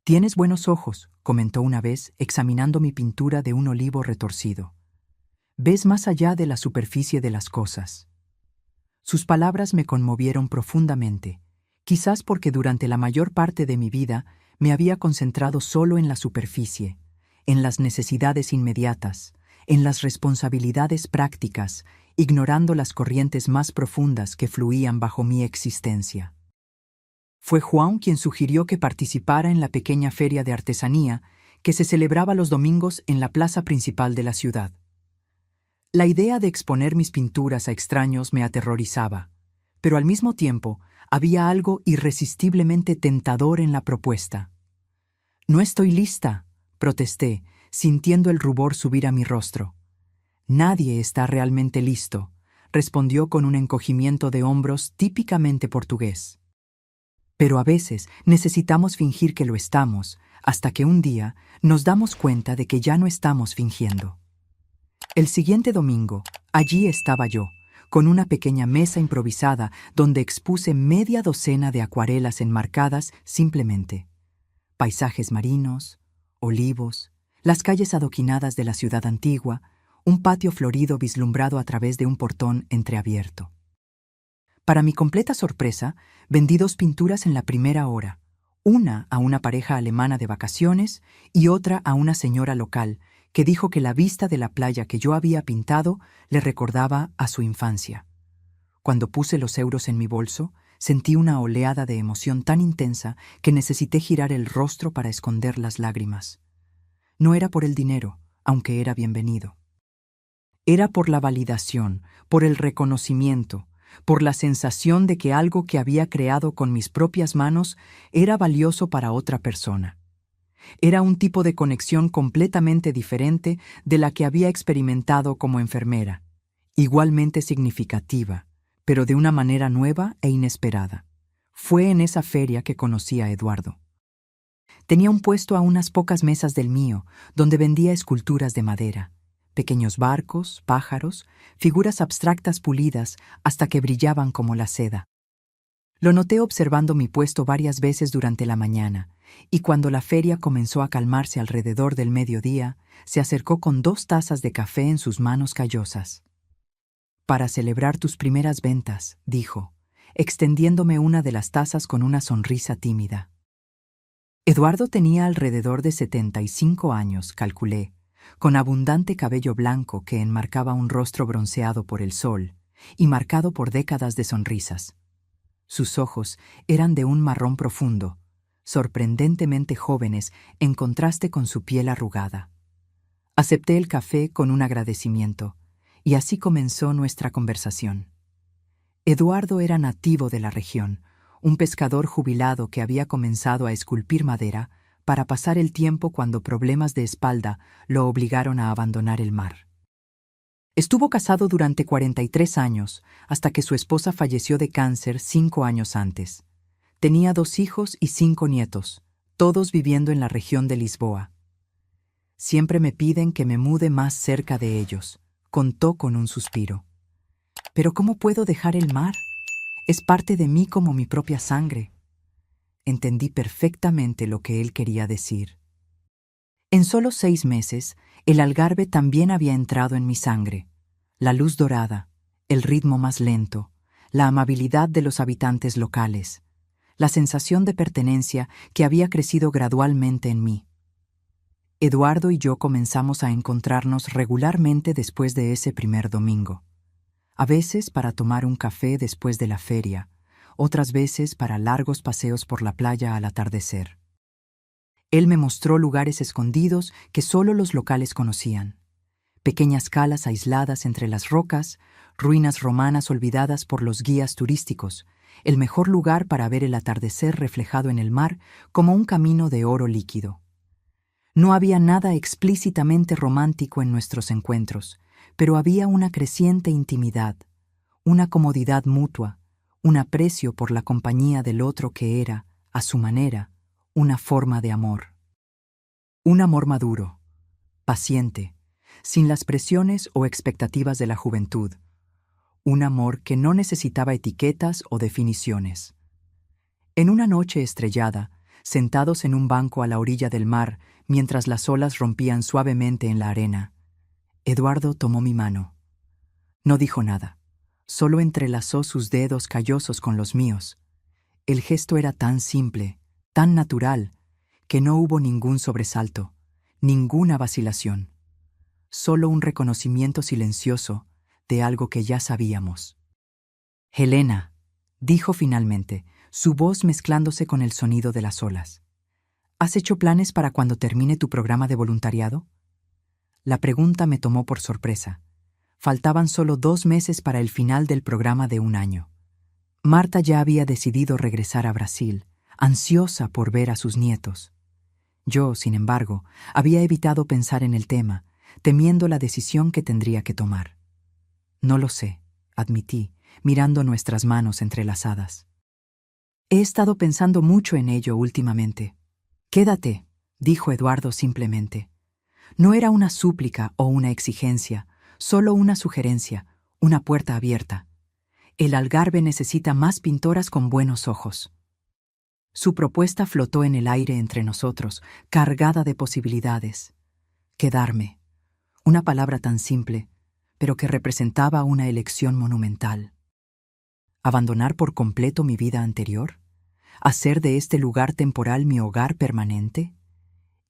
«Tienes buenos ojos», comentó una vez, examinando mi pintura de un olivo retorcido. «Ves más allá de la superficie de las cosas». Sus palabras me conmovieron profundamente, quizás porque durante la mayor parte de mi vida me había concentrado solo en la superficie, en las necesidades inmediatas, en las responsabilidades prácticas, ignorando las corrientes más profundas que fluían bajo mi existencia. Fue João quien sugirió que participara en la pequeña feria de artesanía que se celebraba los domingos en la plaza principal de la ciudad. La idea de exponer mis pinturas a extraños me aterrorizaba, pero al mismo tiempo había algo irresistiblemente tentador en la propuesta. «No estoy lista», protesté, sintiendo el rubor subir a mi rostro. «Nadie está realmente listo», respondió con un encogimiento de hombros típicamente portugués. Pero a veces necesitamos fingir que lo estamos, hasta que un día nos damos cuenta de que ya no estamos fingiendo. El siguiente domingo, allí estaba yo, con una pequeña mesa improvisada donde expuse media docena de acuarelas enmarcadas simplemente. Paisajes marinos, olivos, las calles adoquinadas de la ciudad antigua, un patio florido vislumbrado a través de un portón entreabierto. Para mi completa sorpresa, vendí 2 pinturas en la primera hora, una a una pareja alemana de vacaciones y otra a una señora local que dijo que la vista de la playa que yo había pintado le recordaba a su infancia. Cuando puse los euros en mi bolso, sentí una oleada de emoción tan intensa que necesité girar el rostro para esconder las lágrimas. No era por el dinero, aunque era bienvenido. Era por la validación, por el reconocimiento, por la sensación de que algo que había creado con mis propias manos era valioso para otra persona. Era un tipo de conexión completamente diferente de la que había experimentado como enfermera, igualmente significativa, pero de una manera nueva e inesperada. Fue en esa feria que conocí a Eduardo. Tenía un puesto a unas pocas mesas del mío, donde vendía esculturas de madera, pequeños barcos, pájaros, figuras abstractas pulidas hasta que brillaban como la seda. Lo noté observando mi puesto varias veces durante la mañana, y cuando la feria comenzó a calmarse alrededor del mediodía, se acercó con 2 tazas de café en sus manos callosas. «Para celebrar tus primeras ventas», dijo, extendiéndome una de las tazas con una sonrisa tímida. Eduardo tenía alrededor de 75 años, calculé, con abundante cabello blanco que enmarcaba un rostro bronceado por el sol y marcado por décadas de sonrisas. Sus ojos eran de un marrón profundo, sorprendentemente jóvenes en contraste con su piel arrugada. Acepté el café con un agradecimiento, y así comenzó nuestra conversación. Eduardo era nativo de la región, un pescador jubilado que había comenzado a esculpir madera para pasar el tiempo cuando problemas de espalda lo obligaron a abandonar el mar. Estuvo casado durante 43 años, hasta que su esposa falleció de cáncer 5 años antes. Tenía 2 hijos y 5 nietos, todos viviendo en la región de Lisboa. Siempre me piden que me mude más cerca de ellos, contó con un suspiro. ¿Pero cómo puedo dejar el mar? Es parte de mí como mi propia sangre. Entendí perfectamente lo que él quería decir. En solo 6 meses, el Algarve también había entrado en mi sangre. La luz dorada, el ritmo más lento, la amabilidad de los habitantes locales, la sensación de pertenencia que había crecido gradualmente en mí. Eduardo y yo comenzamos a encontrarnos regularmente después de ese primer domingo. A veces para tomar un café después de la feria, otras veces para largos paseos por la playa al atardecer. Él me mostró lugares escondidos que solo los locales conocían. Pequeñas calas aisladas entre las rocas, ruinas romanas olvidadas por los guías turísticos, el mejor lugar para ver el atardecer reflejado en el mar como un camino de oro líquido. No había nada explícitamente romántico en nuestros encuentros, pero había una creciente intimidad, una comodidad mutua, un aprecio por la compañía del otro que era, a su manera, una forma de amor. Un amor maduro, paciente, sin las presiones o expectativas de la juventud. Un amor que no necesitaba etiquetas o definiciones. En una noche estrellada, sentados en un banco a la orilla del mar mientras las olas rompían suavemente en la arena, Eduardo tomó mi mano. No dijo nada, solo entrelazó sus dedos callosos con los míos. El gesto era tan simple, tan natural, que no hubo ningún sobresalto, ninguna vacilación. Solo un reconocimiento silencioso de algo que ya sabíamos. «Helena», dijo finalmente, su voz mezclándose con el sonido de las olas. «¿Has hecho planes para cuando termine tu programa de voluntariado?» La pregunta me tomó por sorpresa. Faltaban solo 2 meses para el final del programa de 1 año. Marta ya había decidido regresar a Brasil, ansiosa por ver a sus nietos. Yo, sin embargo, había evitado pensar en el tema, temiendo la decisión que tendría que tomar. «No lo sé», admití, mirando nuestras manos entrelazadas. «He estado pensando mucho en ello últimamente». «Quédate», dijo Eduardo simplemente. No era una súplica o una exigencia, solo una sugerencia, una puerta abierta. El Algarve necesita más pintoras con buenos ojos. Su propuesta flotó en el aire entre nosotros, cargada de posibilidades. Quedarme. Una palabra tan simple, pero que representaba una elección monumental. ¿Abandonar por completo mi vida anterior? ¿Hacer de este lugar temporal mi hogar permanente?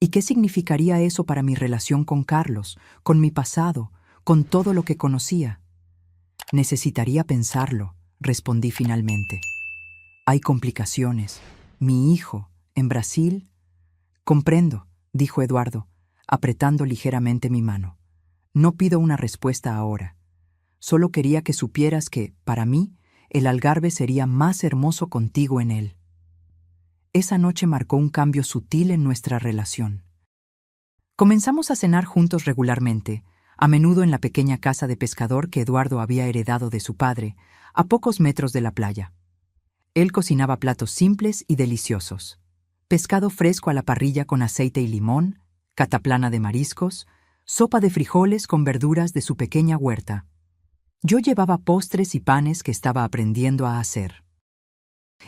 ¿Y qué significaría eso para mi relación con Carlos, con mi pasado, con todo lo que conocía? Necesitaría pensarlo, respondí finalmente. Hay complicaciones. Mi hijo, en Brasil. Comprendo, dijo Eduardo. apretando ligeramente mi mano. No pido una respuesta ahora. Solo quería que supieras que, para mí, el Algarve sería más hermoso contigo en él. Esa noche marcó un cambio sutil en nuestra relación. Comenzamos a cenar juntos regularmente, a menudo en la pequeña casa de pescador que Eduardo había heredado de su padre, a pocos metros de la playa. Él cocinaba platos simples y deliciosos. Pescado fresco a la parrilla con aceite y limón, cataplana de mariscos, sopa de frijoles con verduras de su pequeña huerta. Yo llevaba postres y panes que estaba aprendiendo a hacer.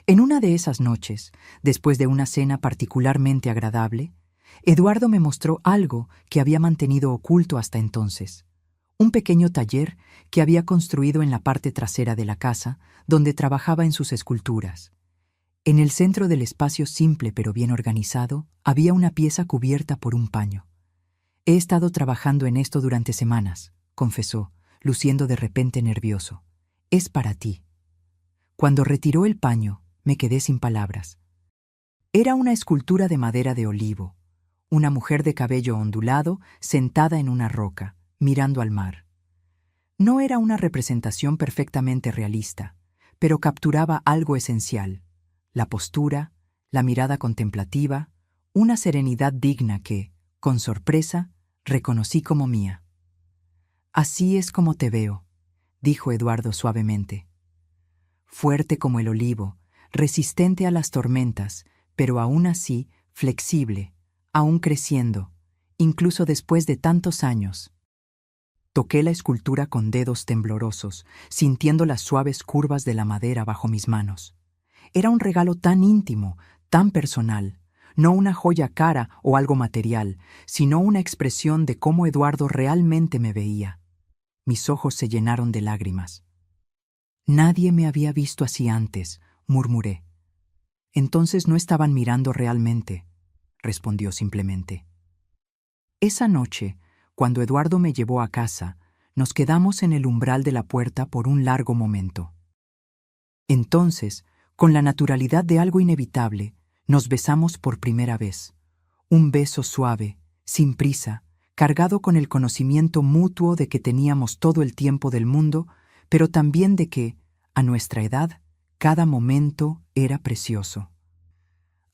En una de esas noches, después de una cena particularmente agradable, Eduardo me mostró algo que había mantenido oculto hasta entonces. Un pequeño taller que había construido en la parte trasera de la casa, donde trabajaba en sus esculturas. En el centro del espacio simple pero bien organizado, había una pieza cubierta por un paño. He estado trabajando en esto durante semanas, confesó, luciendo de repente nervioso. Es para ti. Cuando retiró el paño, me quedé sin palabras. Era una escultura de madera de olivo, una mujer de cabello ondulado sentada en una roca, mirando al mar. No era una representación perfectamente realista, pero capturaba algo esencial: la postura, la mirada contemplativa, una serenidad digna que, con sorpresa, reconocí como mía. Así es como te veo, dijo Eduardo suavemente. Fuerte como el olivo, resistente a las tormentas, pero aún así flexible, aún creciendo, incluso después de tantos años. Toqué la escultura con dedos temblorosos, sintiendo las suaves curvas de la madera bajo mis manos. Era un regalo tan íntimo, tan personal, no una joya cara o algo material, sino una expresión de cómo Eduardo realmente me veía. Mis ojos se llenaron de lágrimas. Nadie me había visto así antes, murmuré. Entonces no estaban mirando realmente, respondió simplemente. Esa noche, cuando Eduardo me llevó a casa, nos quedamos en el umbral de la puerta por un largo momento. Entonces, con la naturalidad de algo inevitable, nos besamos por primera vez. Un beso suave, sin prisa, cargado con el conocimiento mutuo de que teníamos todo el tiempo del mundo, pero también de que, a nuestra edad, cada momento era precioso.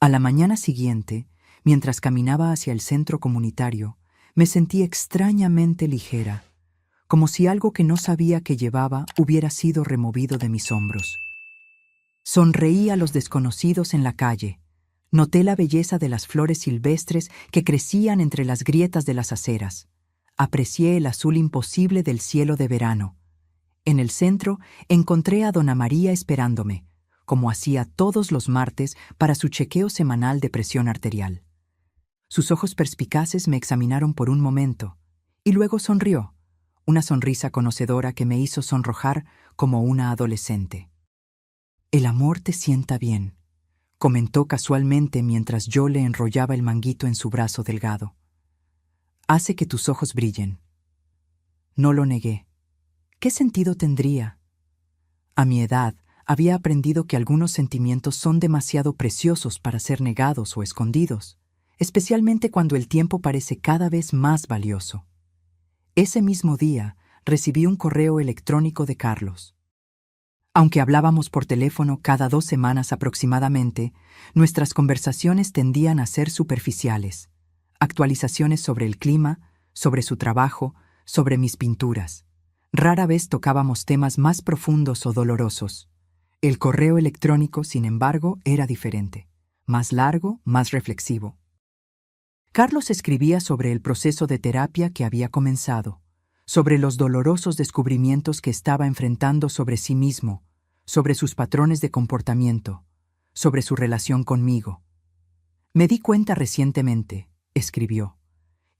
A la mañana siguiente, mientras caminaba hacia el centro comunitario, me sentí extrañamente ligera, como si algo que no sabía que llevaba hubiera sido removido de mis hombros. Sonreí a los desconocidos en la calle. Noté la belleza de las flores silvestres que crecían entre las grietas de las aceras. Aprecié el azul imposible del cielo de verano. En el centro encontré a Dona María esperándome, como hacía todos los martes para su chequeo semanal de presión arterial. Sus ojos perspicaces me examinaron por un momento, y luego sonrió, una sonrisa conocedora que me hizo sonrojar como una adolescente. «El amor te sienta bien», comentó casualmente mientras yo le enrollaba el manguito en su brazo delgado. «Hace que tus ojos brillen». No lo negué. ¿Qué sentido tendría? A mi edad, había aprendido que algunos sentimientos son demasiado preciosos para ser negados o escondidos, especialmente cuando el tiempo parece cada vez más valioso. Ese mismo día, recibí un correo electrónico de Carlos. Aunque hablábamos por teléfono cada 2 semanas aproximadamente, nuestras conversaciones tendían a ser superficiales. Actualizaciones sobre el clima, sobre su trabajo, sobre mis pinturas. Rara vez tocábamos temas más profundos o dolorosos. El correo electrónico, sin embargo, era diferente. Más largo, más reflexivo. Carlos escribía sobre el proceso de terapia que había comenzado, sobre los dolorosos descubrimientos que estaba enfrentando sobre sí mismo, sobre sus patrones de comportamiento, sobre su relación conmigo. «Me di cuenta recientemente», escribió,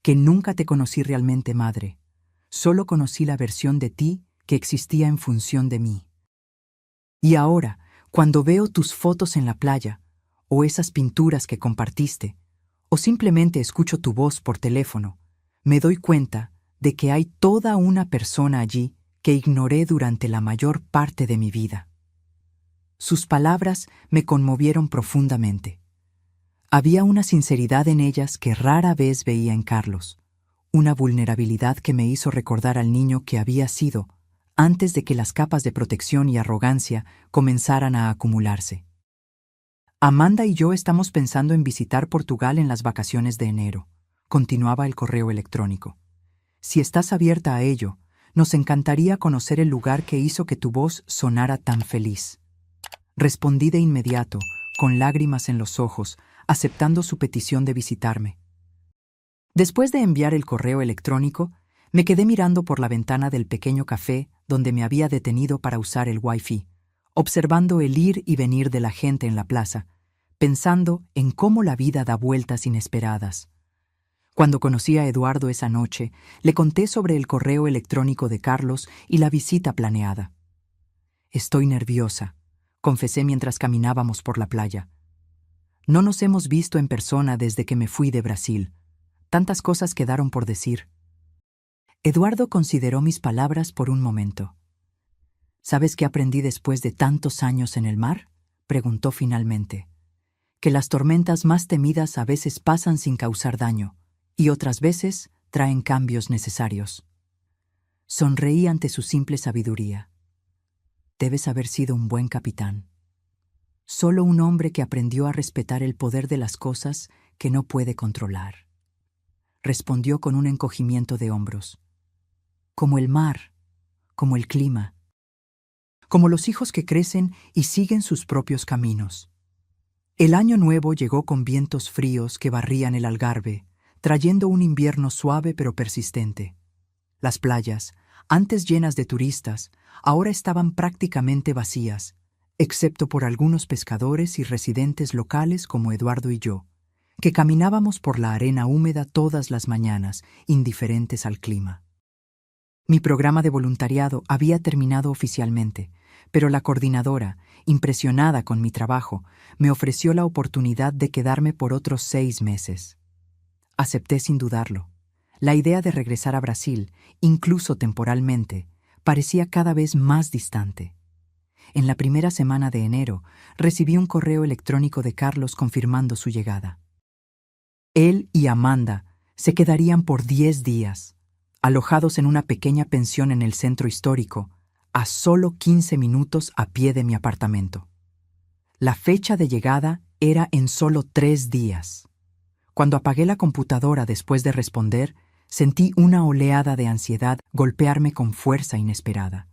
«que nunca te conocí realmente, madre. Solo conocí la versión de ti que existía en función de mí. Y ahora, cuando veo tus fotos en la playa, o esas pinturas que compartiste, o simplemente escucho tu voz por teléfono, me doy cuenta de que hay toda una persona allí que ignoré durante la mayor parte de mi vida». Sus palabras me conmovieron profundamente. Había una sinceridad en ellas que rara vez veía en Carlos, una vulnerabilidad que me hizo recordar al niño que había sido antes de que las capas de protección y arrogancia comenzaran a acumularse. Amanda y yo estamos pensando en visitar Portugal en las vacaciones de enero, continuaba el correo electrónico. Si estás abierta a ello, nos encantaría conocer el lugar que hizo que tu voz sonara tan feliz. Respondí de inmediato, con lágrimas en los ojos, aceptando su petición de visitarme. Después de enviar el correo electrónico, me quedé mirando por la ventana del pequeño café donde me había detenido para usar el Wi-Fi, observando el ir y venir de la gente en la plaza, pensando en cómo la vida da vueltas inesperadas. Cuando conocí a Eduardo esa noche, le conté sobre el correo electrónico de Carlos y la visita planeada. «Estoy nerviosa», confesé mientras caminábamos por la playa. «No nos hemos visto en persona desde que me fui de Brasil. Tantas cosas quedaron por decir». Eduardo consideró mis palabras por un momento. «¿Sabes qué aprendí después de tantos años en el mar?», preguntó finalmente. «Que las tormentas más temidas a veces pasan sin causar daño, y otras veces traen cambios necesarios». Sonreí ante su simple sabiduría. «Debes haber sido un buen capitán. Solo un hombre que aprendió a respetar el poder de las cosas que no puede controlar», respondió con un encogimiento de hombros. «Como el mar, como el clima, como los hijos que crecen y siguen sus propios caminos». El año nuevo llegó con vientos fríos que barrían el Algarve, trayendo un invierno suave pero persistente. Las playas, antes llenas de turistas, ahora estaban prácticamente vacías, excepto por algunos pescadores y residentes locales como Eduardo y yo, que caminábamos por la arena húmeda todas las mañanas, indiferentes al clima. Mi programa de voluntariado había terminado oficialmente, pero la coordinadora, impresionada con mi trabajo, me ofreció la oportunidad de quedarme por otros 6 meses. Acepté sin dudarlo. La idea de regresar a Brasil, incluso temporalmente, parecía cada vez más distante. En la primera semana de enero, recibí un correo electrónico de Carlos confirmando su llegada. Él y Amanda se quedarían por 10 días, alojados en una pequeña pensión en el centro histórico, a solo 15 minutos a pie de mi apartamento. La fecha de llegada era en solo 3 días. Cuando apagué la computadora después de responder, sentí una oleada de ansiedad golpearme con fuerza inesperada.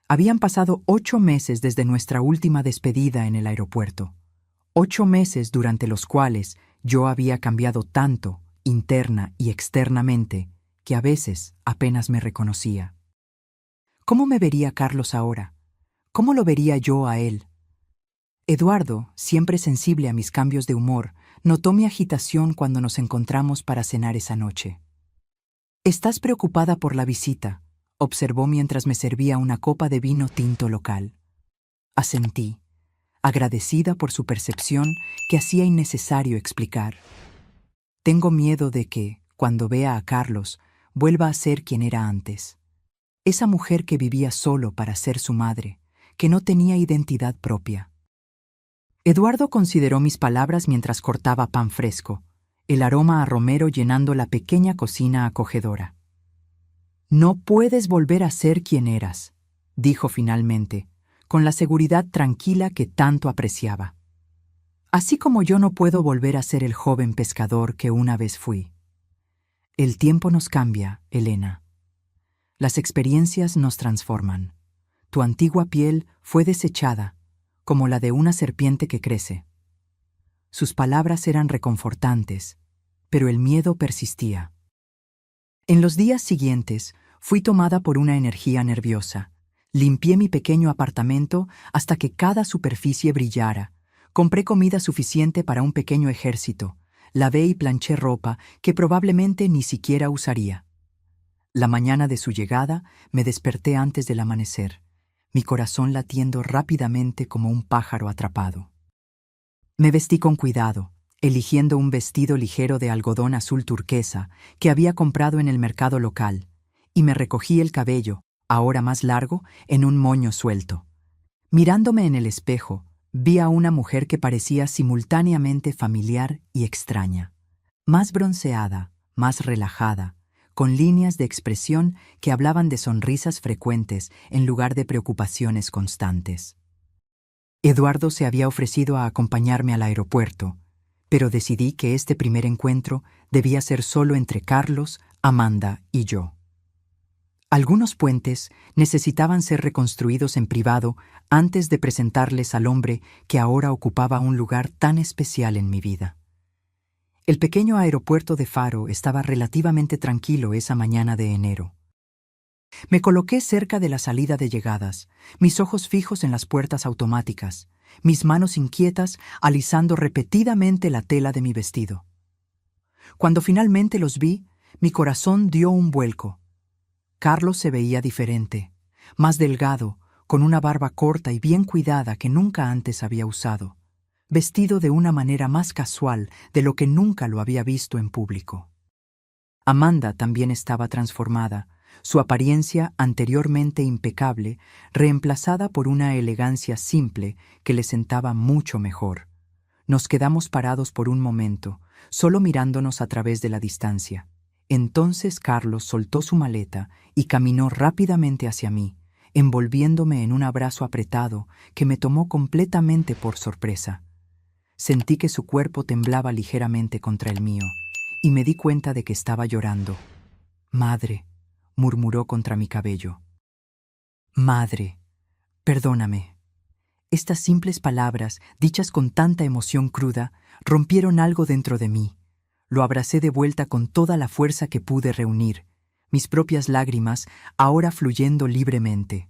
Habían pasado 8 meses desde nuestra última despedida en el aeropuerto. 8 meses durante los cuales yo había cambiado tanto, interna y externamente, que a veces apenas me reconocía. ¿Cómo me vería Carlos ahora? ¿Cómo lo vería yo a él? Eduardo, siempre sensible a mis cambios de humor, notó mi agitación cuando nos encontramos para cenar esa noche. «Estás preocupada por la visita», observó mientras me servía una copa de vino tinto local. Asentí, agradecida por su percepción que hacía innecesario explicar. «Tengo miedo de que, cuando vea a Carlos, vuelva a ser quien era antes. Esa mujer que vivía solo para ser su madre, que no tenía identidad propia». Eduardo consideró mis palabras mientras cortaba pan fresco, el aroma a romero llenando la pequeña cocina acogedora. «No puedes volver a ser quien eras», dijo finalmente, con la seguridad tranquila que tanto apreciaba. «Así como yo no puedo volver a ser el joven pescador que una vez fui. El tiempo nos cambia, Elena. Las experiencias nos transforman. Tu antigua piel fue desechada, como la de una serpiente que crece». Sus palabras eran reconfortantes, pero el miedo persistía. En los días siguientes, fui tomada por una energía nerviosa. Limpié mi pequeño apartamento hasta que cada superficie brillara. Compré comida suficiente para un pequeño ejército. Lavé y planché ropa que probablemente ni siquiera usaría. La mañana de su llegada, me desperté antes del amanecer, mi corazón latiendo rápidamente como un pájaro atrapado. Me vestí con cuidado, eligiendo un vestido ligero de algodón azul turquesa que había comprado en el mercado local, y me recogí el cabello, ahora más largo, en un moño suelto. Mirándome en el espejo, Vi a una mujer que parecía simultáneamente familiar y extraña, más bronceada, más relajada, con líneas de expresión que hablaban de sonrisas frecuentes en lugar de preocupaciones constantes. Eduardo se había ofrecido a acompañarme al aeropuerto, pero decidí que este primer encuentro debía ser solo entre Carlos, Amanda y yo. Algunos puentes necesitaban ser reconstruidos en privado antes de presentarles al hombre que ahora ocupaba un lugar tan especial en mi vida. El pequeño aeropuerto de Faro estaba relativamente tranquilo esa mañana de enero. Me coloqué cerca de la salida de llegadas, mis ojos fijos en las puertas automáticas, mis manos inquietas alisando repetidamente la tela de mi vestido. Cuando finalmente los vi, mi corazón dio un vuelco. Carlos se veía diferente, más delgado, con una barba corta y bien cuidada que nunca antes había usado, vestido de una manera más casual de lo que nunca lo había visto en público. Amanda también estaba transformada, su apariencia anteriormente impecable, reemplazada por una elegancia simple que le sentaba mucho mejor. Nos quedamos parados por un momento, solo mirándonos a través de la distancia. Entonces Carlos soltó su maleta y caminó rápidamente hacia mí, envolviéndome en un abrazo apretado que me tomó completamente por sorpresa. Sentí que su cuerpo temblaba ligeramente contra el mío, y me di cuenta de que estaba llorando. «Madre», murmuró contra mi cabello. «Madre, perdóname». Estas simples palabras, dichas con tanta emoción cruda, rompieron algo dentro de mí. Lo abracé de vuelta con toda la fuerza que pude reunir, mis propias lágrimas ahora fluyendo libremente.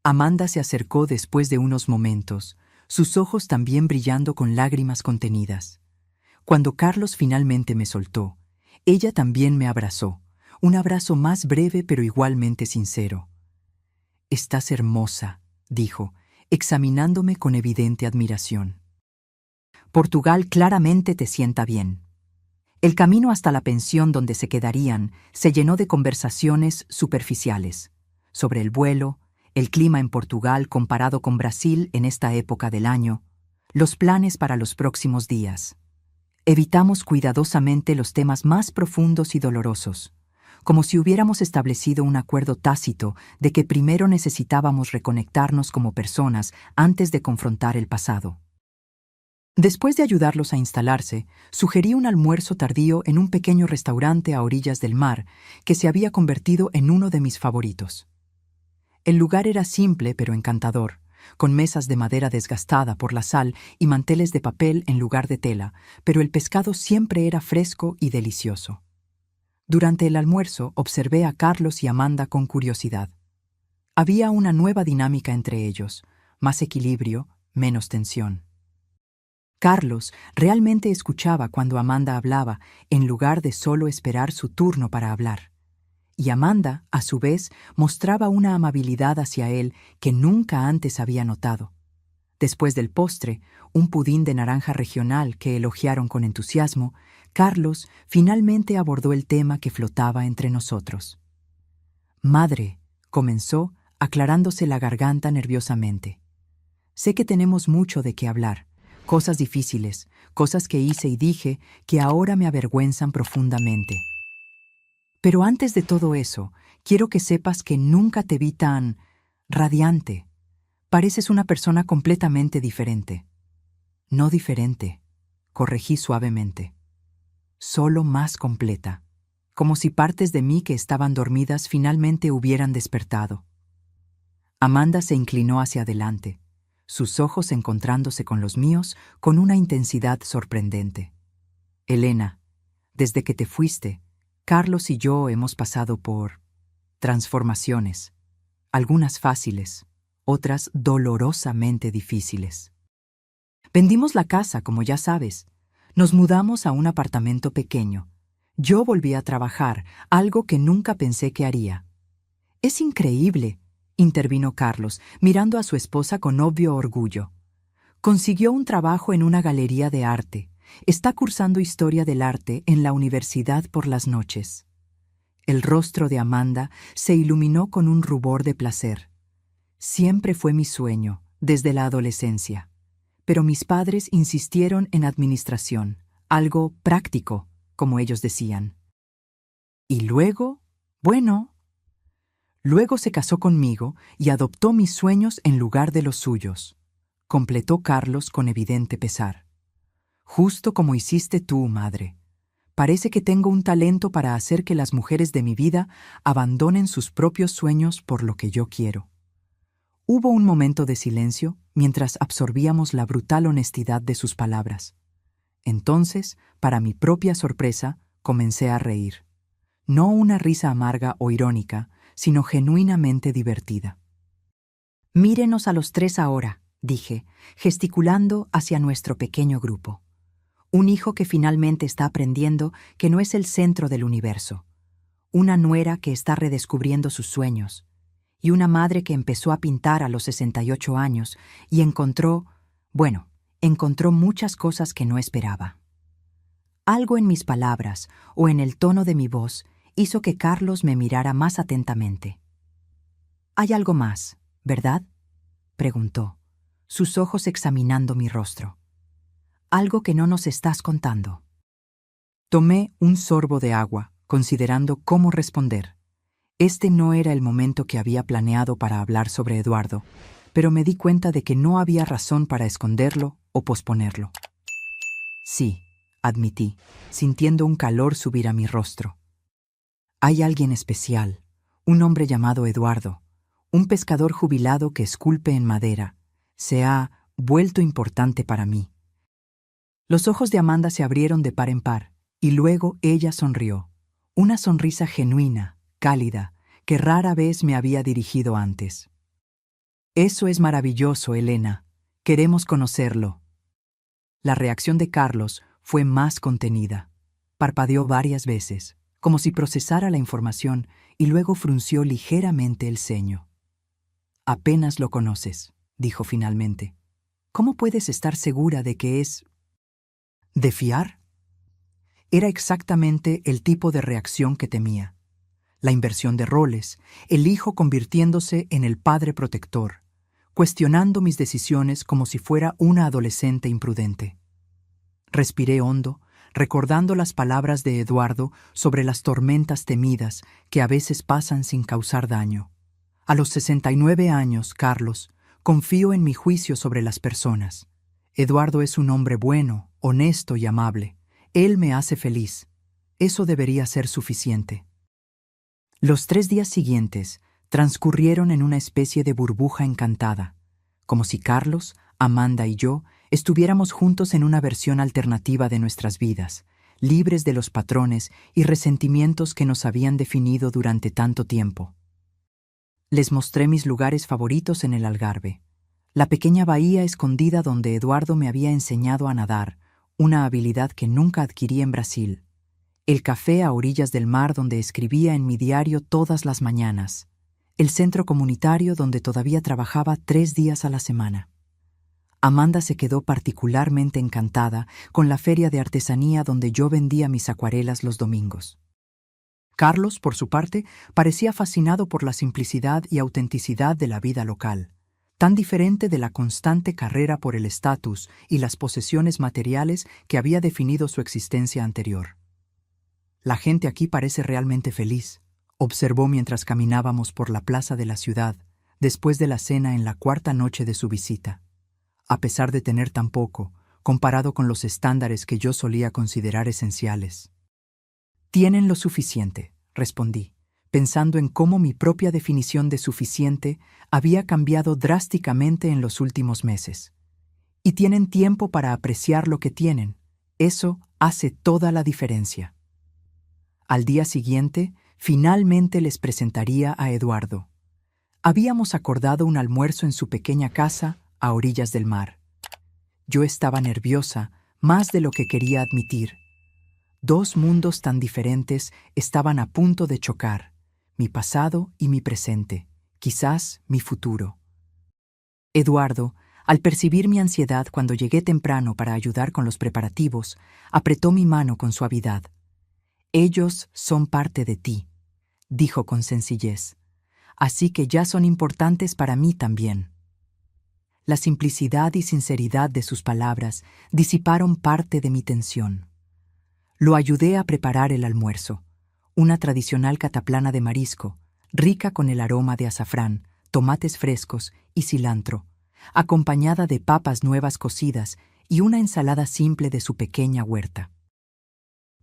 Amanda se acercó después de unos momentos, sus ojos también brillando con lágrimas contenidas. Cuando Carlos finalmente me soltó, ella también me abrazó, un abrazo más breve pero igualmente sincero. «Estás hermosa», dijo, examinándome con evidente admiración. «Portugal claramente te sienta bien». El camino hasta la pensión donde se quedarían se llenó de conversaciones superficiales sobre el vuelo, el clima en Portugal comparado con Brasil en esta época del año, los planes para los próximos días. Evitamos cuidadosamente los temas más profundos y dolorosos, como si hubiéramos establecido un acuerdo tácito de que primero necesitábamos reconectarnos como personas antes de confrontar el pasado. Después de ayudarlos a instalarse, sugerí un almuerzo tardío en un pequeño restaurante a orillas del mar que se había convertido en uno de mis favoritos. El lugar era simple pero encantador, con mesas de madera desgastada por la sal y manteles de papel en lugar de tela, pero el pescado siempre era fresco y delicioso. Durante el almuerzo observé a Carlos y Amanda con curiosidad. Había una nueva dinámica entre ellos, más equilibrio, menos tensión. Carlos realmente escuchaba cuando Amanda hablaba, en lugar de solo esperar su turno para hablar. Y Amanda, a su vez, mostraba una amabilidad hacia él que nunca antes había notado. Después del postre, un pudín de naranja regional que elogiaron con entusiasmo, Carlos finalmente abordó el tema que flotaba entre nosotros. «Madre», comenzó, aclarándose la garganta nerviosamente. «Sé que tenemos mucho de qué hablar. Cosas difíciles, cosas que hice y dije que ahora me avergüenzan profundamente. Pero antes de todo eso, quiero que sepas que nunca te vi tan radiante. Pareces una persona completamente diferente». «No diferente», corregí suavemente. «Solo más completa, como si partes de mí que estaban dormidas finalmente hubieran despertado». Amanda se inclinó hacia adelante, sus ojos encontrándose con los míos con una intensidad sorprendente. «Elena, desde que te fuiste, Carlos y yo hemos pasado por transformaciones, algunas fáciles, otras dolorosamente difíciles. Vendimos la casa, como ya sabes. Nos mudamos a un apartamento pequeño. Yo volví a trabajar, algo que nunca pensé que haría». «Es increíble», intervino Carlos, mirando a su esposa con obvio orgullo. «Consiguió un trabajo en una galería de arte. Está cursando historia del arte en la universidad por las noches». El rostro de Amanda se iluminó con un rubor de placer. «Siempre fue mi sueño», desde la adolescencia. Pero mis padres insistieron en administración, algo práctico, como ellos decían. Y luego, bueno, luego se casó conmigo y adoptó mis sueños en lugar de los suyos, completó Carlos con evidente pesar. Justo como hiciste tú, madre. Parece que tengo un talento para hacer que las mujeres de mi vida abandonen sus propios sueños por lo que yo quiero. Hubo un momento de silencio mientras absorbíamos la brutal honestidad de sus palabras. Entonces, para mi propia sorpresa, comencé a reír. No una risa amarga o irónica, sino genuinamente divertida. Mírenos a los tres ahora, dije, gesticulando hacia nuestro pequeño grupo. Un hijo que finalmente está aprendiendo que no es el centro del universo. Una nuera que está redescubriendo sus sueños. Y una madre que empezó a pintar a los 68 años y encontró muchas cosas que no esperaba. Algo en mis palabras o en el tono de mi voz hizo que Carlos me mirara más atentamente. «Hay algo más, ¿verdad?», preguntó, sus ojos examinando mi rostro. «Algo que no nos estás contando». Tomé un sorbo de agua, considerando cómo responder. Este no era el momento que había planeado para hablar sobre Eduardo, pero me di cuenta de que no había razón para esconderlo o posponerlo. «Sí», admití, sintiendo un calor subir a mi rostro. «Hay alguien especial, un hombre llamado Eduardo, un pescador jubilado que esculpe en madera. Se ha vuelto importante para mí». Los ojos de Amanda se abrieron de par en par, y luego ella sonrió. Una sonrisa genuina, cálida, que rara vez me había dirigido antes. «Eso es maravilloso, Elena. Queremos conocerlo». La reacción de Carlos fue más contenida. Parpadeó varias veces, como si procesara la información, y luego frunció ligeramente el ceño. «Apenas lo conoces», dijo finalmente. «¿Cómo puedes estar segura de que es de fiar?» Era exactamente el tipo de reacción que temía. La inversión de roles, el hijo convirtiéndose en el padre protector, cuestionando mis decisiones como si fuera una adolescente imprudente. Respiré hondo, recordando las palabras de Eduardo sobre las tormentas temidas que a veces pasan sin causar daño. A los 69 años, Carlos, confío en mi juicio sobre las personas. Eduardo es un hombre bueno, honesto y amable. Él me hace feliz. Eso debería ser suficiente. Los 3 días siguientes transcurrieron en una especie de burbuja encantada, como si Carlos, Amanda y yo estuviéramos juntos en una versión alternativa de nuestras vidas, libres de los patrones y resentimientos que nos habían definido durante tanto tiempo. Les mostré mis lugares favoritos en el Algarve, la pequeña bahía escondida donde Eduardo me había enseñado a nadar, una habilidad que nunca adquirí en Brasil, el café a orillas del mar donde escribía en mi diario todas las mañanas, el centro comunitario donde todavía trabajaba 3 días a la semana. Amanda se quedó particularmente encantada con la feria de artesanía donde yo vendía mis acuarelas los domingos. Carlos, por su parte, parecía fascinado por la simplicidad y autenticidad de la vida local, tan diferente de la constante carrera por el estatus y las posesiones materiales que había definido su existencia anterior. «La gente aquí parece realmente feliz», observó mientras caminábamos por la plaza de la ciudad, después de la cena en la 4ª noche de su visita. A pesar de tener tan poco, comparado con los estándares que yo solía considerar esenciales. «Tienen lo suficiente», respondí, pensando en cómo mi propia definición de suficiente había cambiado drásticamente en los últimos meses. «Y tienen tiempo para apreciar lo que tienen. Eso hace toda la diferencia». Al día siguiente, finalmente les presentaría a Eduardo. Habíamos acordado un almuerzo en su pequeña casa a orillas del mar. Yo estaba nerviosa, más de lo que quería admitir. 2 mundos tan diferentes estaban a punto de chocar, mi pasado y mi presente, quizás mi futuro. Eduardo, al percibir mi ansiedad cuando llegué temprano para ayudar con los preparativos, apretó mi mano con suavidad. «Ellos son parte de ti», dijo con sencillez, «así que ya son importantes para mí también». La simplicidad y sinceridad de sus palabras disiparon parte de mi tensión. Lo ayudé a preparar el almuerzo, una tradicional cataplana de marisco, rica con el aroma de azafrán, tomates frescos y cilantro, acompañada de papas nuevas cocidas y una ensalada simple de su pequeña huerta.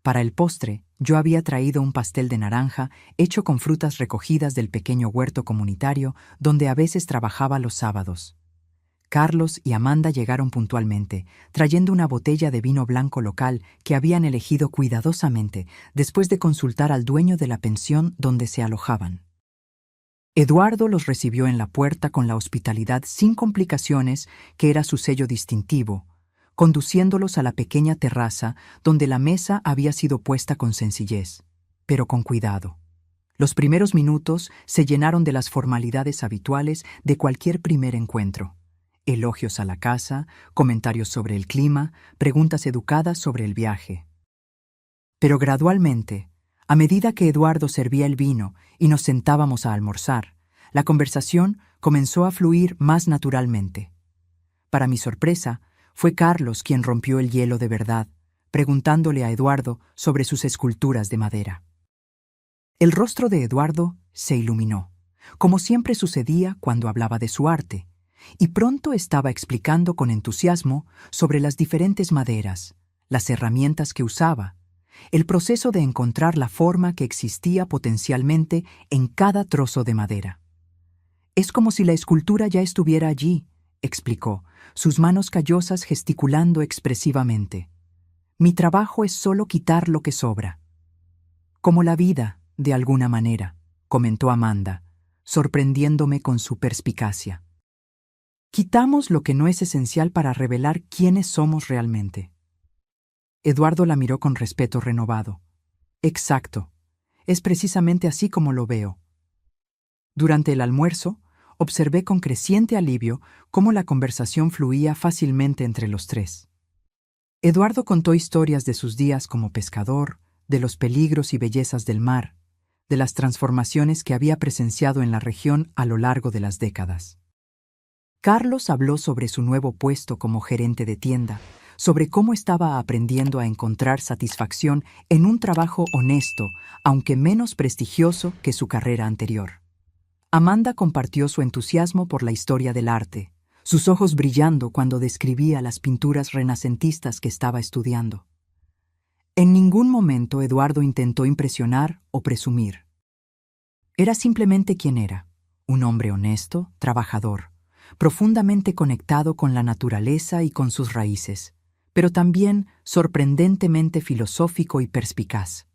Para el postre, yo había traído un pastel de naranja hecho con frutas recogidas del pequeño huerto comunitario donde a veces trabajaba los sábados. Carlos y Amanda llegaron puntualmente, trayendo una botella de vino blanco local que habían elegido cuidadosamente después de consultar al dueño de la pensión donde se alojaban. Eduardo los recibió en la puerta con la hospitalidad sin complicaciones que era su sello distintivo, conduciéndolos a la pequeña terraza donde la mesa había sido puesta con sencillez, pero con cuidado. Los primeros minutos se llenaron de las formalidades habituales de cualquier primer encuentro. Elogios a la casa, comentarios sobre el clima, preguntas educadas sobre el viaje. Pero gradualmente, a medida que Eduardo servía el vino y nos sentábamos a almorzar, la conversación comenzó a fluir más naturalmente. Para mi sorpresa, fue Carlos quien rompió el hielo de verdad, preguntándole a Eduardo sobre sus esculturas de madera. El rostro de Eduardo se iluminó, como siempre sucedía cuando hablaba de su arte, y pronto estaba explicando con entusiasmo sobre las diferentes maderas, las herramientas que usaba, el proceso de encontrar la forma que existía potencialmente en cada trozo de madera. Es como si la escultura ya estuviera allí, explicó, sus manos callosas gesticulando expresivamente. Mi trabajo es solo quitar lo que sobra. Como la vida, de alguna manera, comentó Amanda, sorprendiéndome con su perspicacia. Quitamos lo que no es esencial para revelar quiénes somos realmente. Eduardo la miró con respeto renovado. Exacto. Es precisamente así como lo veo. Durante el almuerzo, observé con creciente alivio cómo la conversación fluía fácilmente entre los tres. Eduardo contó historias de sus días como pescador, de los peligros y bellezas del mar, de las transformaciones que había presenciado en la región a lo largo de las décadas. Carlos habló sobre su nuevo puesto como gerente de tienda, sobre cómo estaba aprendiendo a encontrar satisfacción en un trabajo honesto, aunque menos prestigioso que su carrera anterior. Amanda compartió su entusiasmo por la historia del arte, sus ojos brillando cuando describía las pinturas renacentistas que estaba estudiando. En ningún momento Eduardo intentó impresionar o presumir. Era simplemente quien era, un hombre honesto, trabajador, profundamente conectado con la naturaleza y con sus raíces, pero también sorprendentemente filosófico y perspicaz.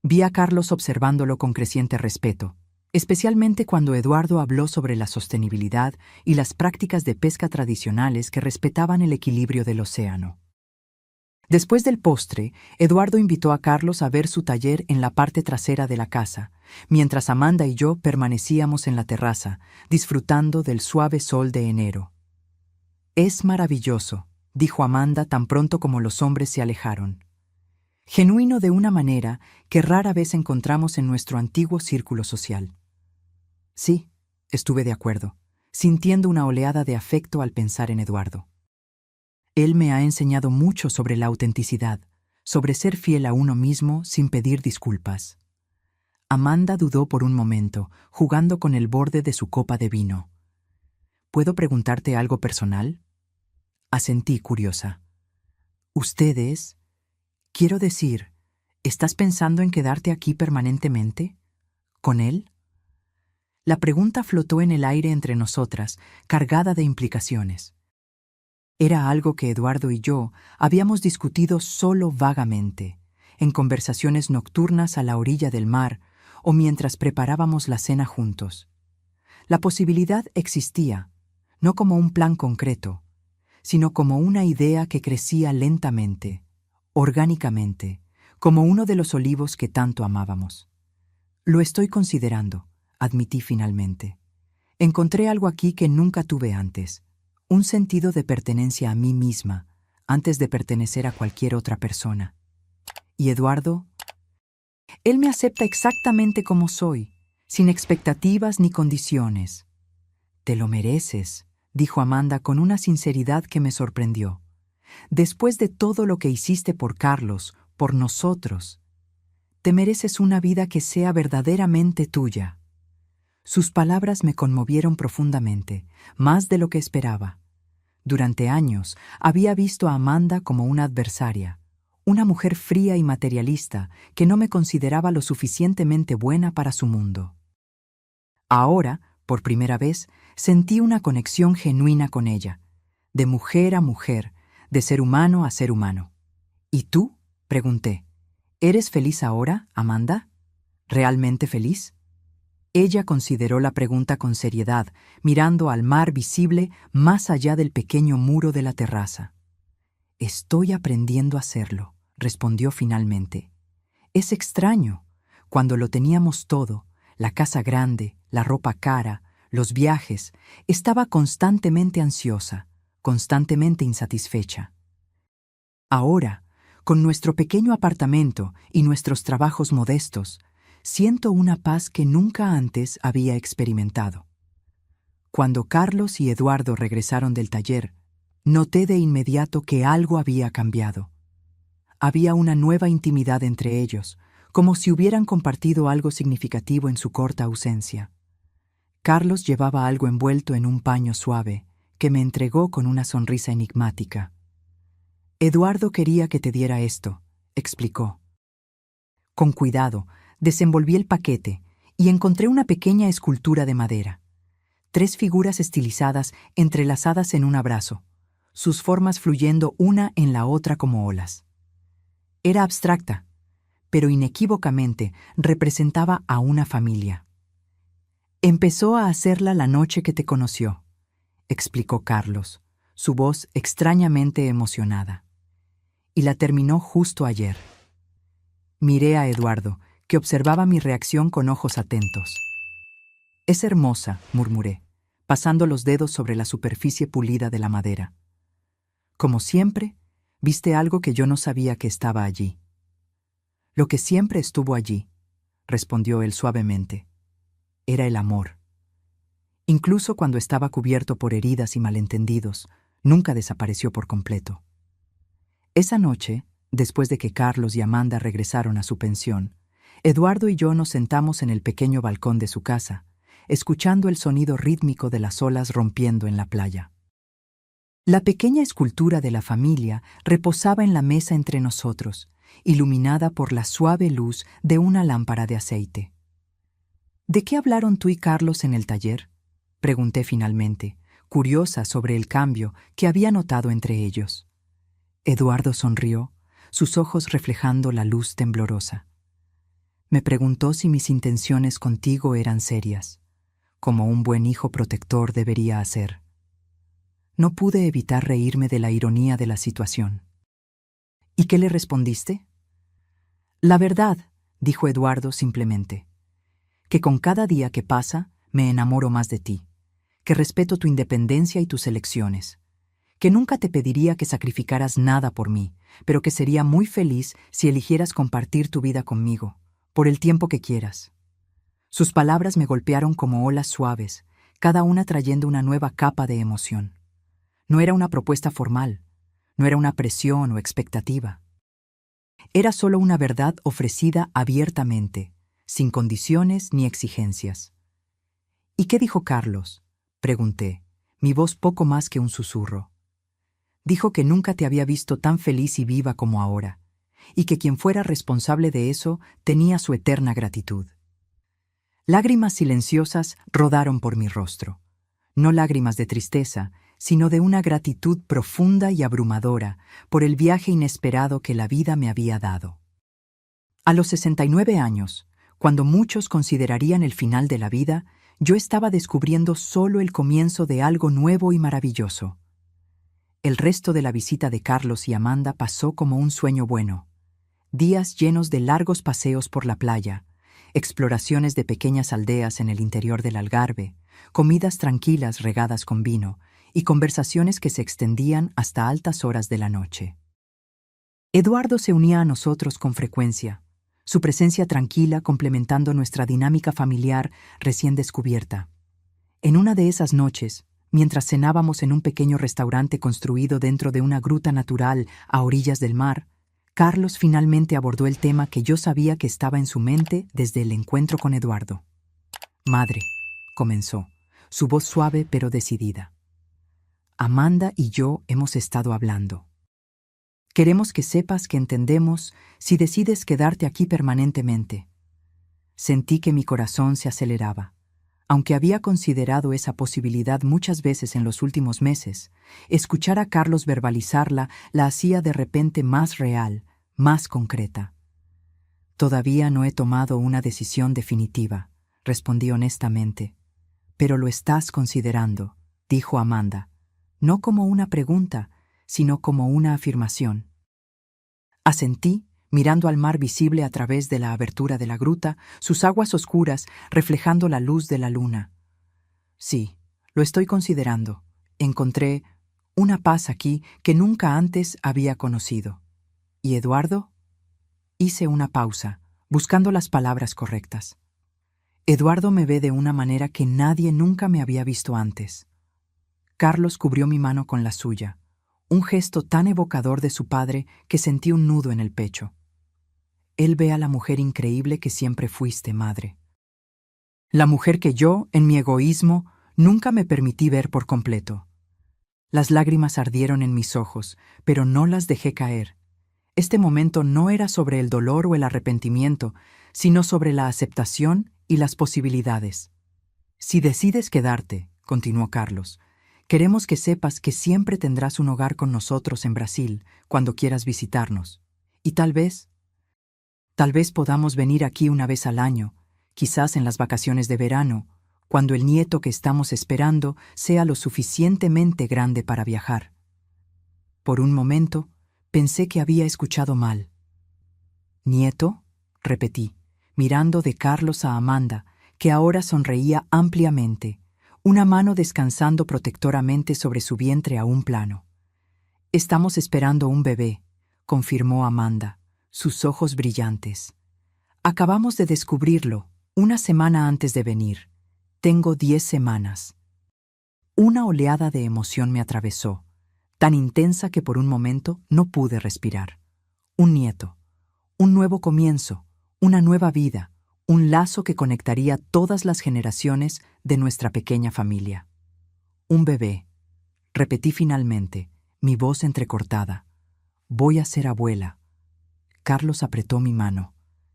Vi a Carlos observándolo con creciente respeto, especialmente cuando Eduardo habló sobre la sostenibilidad y las prácticas de pesca tradicionales que respetaban el equilibrio del océano. Después del postre, Eduardo invitó a Carlos a ver su taller en la parte trasera de la casa, mientras Amanda y yo permanecíamos en la terraza, disfrutando del suave sol de enero. Es maravilloso, dijo Amanda tan pronto como los hombres se alejaron. Genuino de una manera que rara vez encontramos en nuestro antiguo círculo social. Sí, estuve de acuerdo, sintiendo una oleada de afecto al pensar en Eduardo. Él me ha enseñado mucho sobre la autenticidad, sobre ser fiel a uno mismo sin pedir disculpas. Amanda dudó por un momento, jugando con el borde de su copa de vino. ¿Puedo preguntarte algo personal? Asentí curiosa. ¿Ustedes? Quiero decir, ¿estás pensando en quedarte aquí permanentemente? ¿Con él? La pregunta flotó en el aire entre nosotras, cargada de implicaciones. Era algo que Eduardo y yo habíamos discutido solo vagamente, en conversaciones nocturnas a la orilla del mar o mientras preparábamos la cena juntos. La posibilidad existía, no como un plan concreto, sino como una idea que crecía lentamente, orgánicamente, como uno de los olivos que tanto amábamos. Lo estoy considerando, admití finalmente. Encontré algo aquí que nunca tuve antes. Un sentido de pertenencia a mí misma, antes de pertenecer a cualquier otra persona. ¿Y Eduardo? Él me acepta exactamente como soy, sin expectativas ni condiciones. Te lo mereces, dijo Amanda con una sinceridad que me sorprendió. Después de todo lo que hiciste por Carlos, por nosotros, te mereces una vida que sea verdaderamente tuya. Sus palabras me conmovieron profundamente, más de lo que esperaba. Durante años había visto a Amanda como una adversaria, una mujer fría y materialista que no me consideraba lo suficientemente buena para su mundo. Ahora, por primera vez, sentí una conexión genuina con ella, de mujer a mujer, de ser humano a ser humano. ¿Y tú?, pregunté. ¿Eres feliz ahora, Amanda? ¿Realmente feliz? Ella consideró la pregunta con seriedad, mirando al mar visible más allá del pequeño muro de la terraza. Estoy aprendiendo a hacerlo, respondió finalmente. Es extraño. Cuando lo teníamos todo, la casa grande, la ropa cara, los viajes, estaba constantemente ansiosa, constantemente insatisfecha. Ahora, con nuestro pequeño apartamento y nuestros trabajos modestos, siento una paz que nunca antes había experimentado. Cuando Carlos y Eduardo regresaron del taller, noté de inmediato que algo había cambiado. Había una nueva intimidad entre ellos, como si hubieran compartido algo significativo en su corta ausencia. Carlos llevaba algo envuelto en un paño suave, que me entregó con una sonrisa enigmática. Eduardo quería que te diera esto, explicó. Con cuidado, desenvolví el paquete y encontré una pequeña escultura de madera. 3 figuras estilizadas entrelazadas en un abrazo, sus formas fluyendo una en la otra como olas. Era abstracta, pero inequívocamente representaba a una familia. Empezó a hacerla la noche que te conoció, explicó Carlos, su voz extrañamente emocionada. Y la terminó justo ayer. Miré a Eduardo, que observaba mi reacción con ojos atentos. Es hermosa, murmuré, pasando los dedos sobre la superficie pulida de la madera. Como siempre, viste algo que yo no sabía que estaba allí. Lo que siempre estuvo allí, respondió él suavemente, era el amor. Incluso cuando estaba cubierto por heridas y malentendidos, nunca desapareció por completo. Esa noche, después de que Carlos y Amanda regresaron a su pensión, Eduardo y yo nos sentamos en el pequeño balcón de su casa, escuchando el sonido rítmico de las olas rompiendo en la playa. La pequeña escultura de la familia reposaba en la mesa entre nosotros, iluminada por la suave luz de una lámpara de aceite. ¿De qué hablaron tú y Carlos en el taller?, pregunté finalmente, curiosa sobre el cambio que había notado entre ellos. Eduardo sonrió, sus ojos reflejando la luz temblorosa. Me preguntó si mis intenciones contigo eran serias, como un buen hijo protector debería hacer. No pude evitar reírme de la ironía de la situación. ¿Y qué le respondiste? La verdad, dijo Eduardo simplemente, que con cada día que pasa me enamoro más de ti, que respeto tu independencia y tus elecciones, que nunca te pediría que sacrificaras nada por mí, pero que sería muy feliz si eligieras compartir tu vida conmigo, por el tiempo que quieras. Sus palabras me golpearon como olas suaves, cada una trayendo una nueva capa de emoción. No era una propuesta formal, no era una presión o expectativa. Era solo una verdad ofrecida abiertamente, sin condiciones ni exigencias. ¿Y qué dijo Carlos?, pregunté, mi voz poco más que un susurro. Dijo que nunca te había visto tan feliz y viva como ahora, y que quien fuera responsable de eso tenía su eterna gratitud. Lágrimas silenciosas rodaron por mi rostro, no lágrimas de tristeza, sino de una gratitud profunda y abrumadora por el viaje inesperado que la vida me había dado. A los 69 años, cuando muchos considerarían el final de la vida, yo estaba descubriendo solo el comienzo de algo nuevo y maravilloso. El resto de la visita de Carlos y Amanda pasó como un sueño bueno. Días llenos de largos paseos por la playa, exploraciones de pequeñas aldeas en el interior del Algarve, comidas tranquilas regadas con vino y conversaciones que se extendían hasta altas horas de la noche. Eduardo se unía a nosotros con frecuencia, su presencia tranquila complementando nuestra dinámica familiar recién descubierta. En una de esas noches, mientras cenábamos en un pequeño restaurante construido dentro de una gruta natural a orillas del mar, Carlos finalmente abordó el tema que yo sabía que estaba en su mente desde el encuentro con Eduardo. «Madre», comenzó, su voz suave pero decidida. «Amanda y yo hemos estado hablando. Queremos que sepas que entendemos si decides quedarte aquí permanentemente». Sentí que mi corazón se aceleraba. Aunque había considerado esa posibilidad muchas veces en los últimos meses, escuchar a Carlos verbalizarla la hacía de repente más real, más concreta. «Todavía no he tomado una decisión definitiva», respondí honestamente. «Pero lo estás considerando», dijo Amanda, no como una pregunta, sino como una afirmación. Asentí, mirando al mar visible a través de la abertura de la gruta, sus aguas oscuras reflejando la luz de la luna. «Sí, lo estoy considerando. Encontré una paz aquí que nunca antes había conocido. ¿Y Eduardo?». Hice una pausa, buscando las palabras correctas. «Eduardo me ve de una manera que nadie nunca me había visto antes». Carlos cubrió mi mano con la suya, un gesto tan evocador de su padre que sentí un nudo en el pecho. «Él ve a la mujer increíble que siempre fuiste, madre. La mujer que yo, en mi egoísmo, nunca me permití ver por completo». Las lágrimas ardieron en mis ojos, pero no las dejé caer. Este momento no era sobre el dolor o el arrepentimiento, sino sobre la aceptación y las posibilidades. «Si decides quedarte», continuó Carlos, «queremos que sepas que siempre tendrás un hogar con nosotros en Brasil cuando quieras visitarnos. Y tal vez podamos venir aquí una vez al año, quizás en las vacaciones de verano, cuando el nieto que estamos esperando sea lo suficientemente grande para viajar». Por un momento, pensé que había escuchado mal. «¿Nieto?», repetí, mirando de Carlos a Amanda, que ahora sonreía ampliamente, una mano descansando protectoramente sobre su vientre aún plano. «Estamos esperando un bebé», confirmó Amanda, sus ojos brillantes. «Acabamos de descubrirlo, una semana antes de venir. Tengo 10 semanas». Una oleada de emoción me atravesó, tan intensa que por un momento no pude respirar. Un nieto, un nuevo comienzo, una nueva vida, un lazo que conectaría todas las generaciones de nuestra pequeña familia. «Un bebé», repetí finalmente, mi voz entrecortada. «Voy a ser abuela». Carlos apretó mi mano.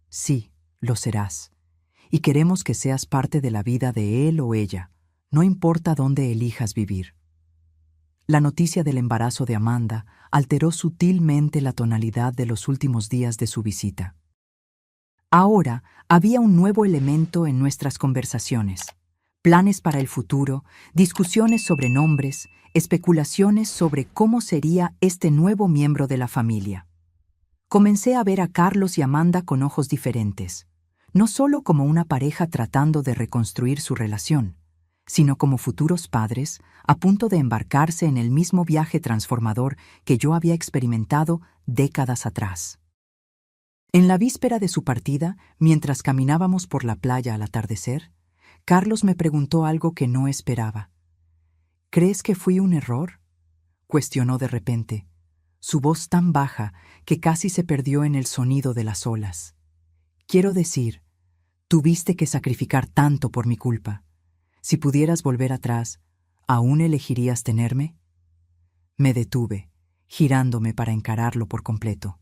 «Sí, lo serás. Y queremos que seas parte de la vida de él o ella, no importa dónde elijas vivir». La noticia del embarazo de Amanda alteró sutilmente la tonalidad de los últimos días de su visita. Ahora había un nuevo elemento en nuestras conversaciones: planes para el futuro, discusiones sobre nombres, especulaciones sobre cómo sería este nuevo miembro de la familia. Comencé a ver a Carlos y Amanda con ojos diferentes, no solo como una pareja tratando de reconstruir su relación, sino como futuros padres a punto de embarcarse en el mismo viaje transformador que yo había experimentado décadas atrás. En la víspera de su partida, mientras caminábamos por la playa al atardecer, Carlos me preguntó algo que no esperaba. «¿Crees que fui un error?», cuestionó de repente, su voz tan baja que casi se perdió en el sonido de las olas. «Quiero decir, tuviste que sacrificar tanto por mi culpa. Si pudieras volver atrás, ¿aún elegirías tenerme?». Me detuve, girándome para encararlo por completo.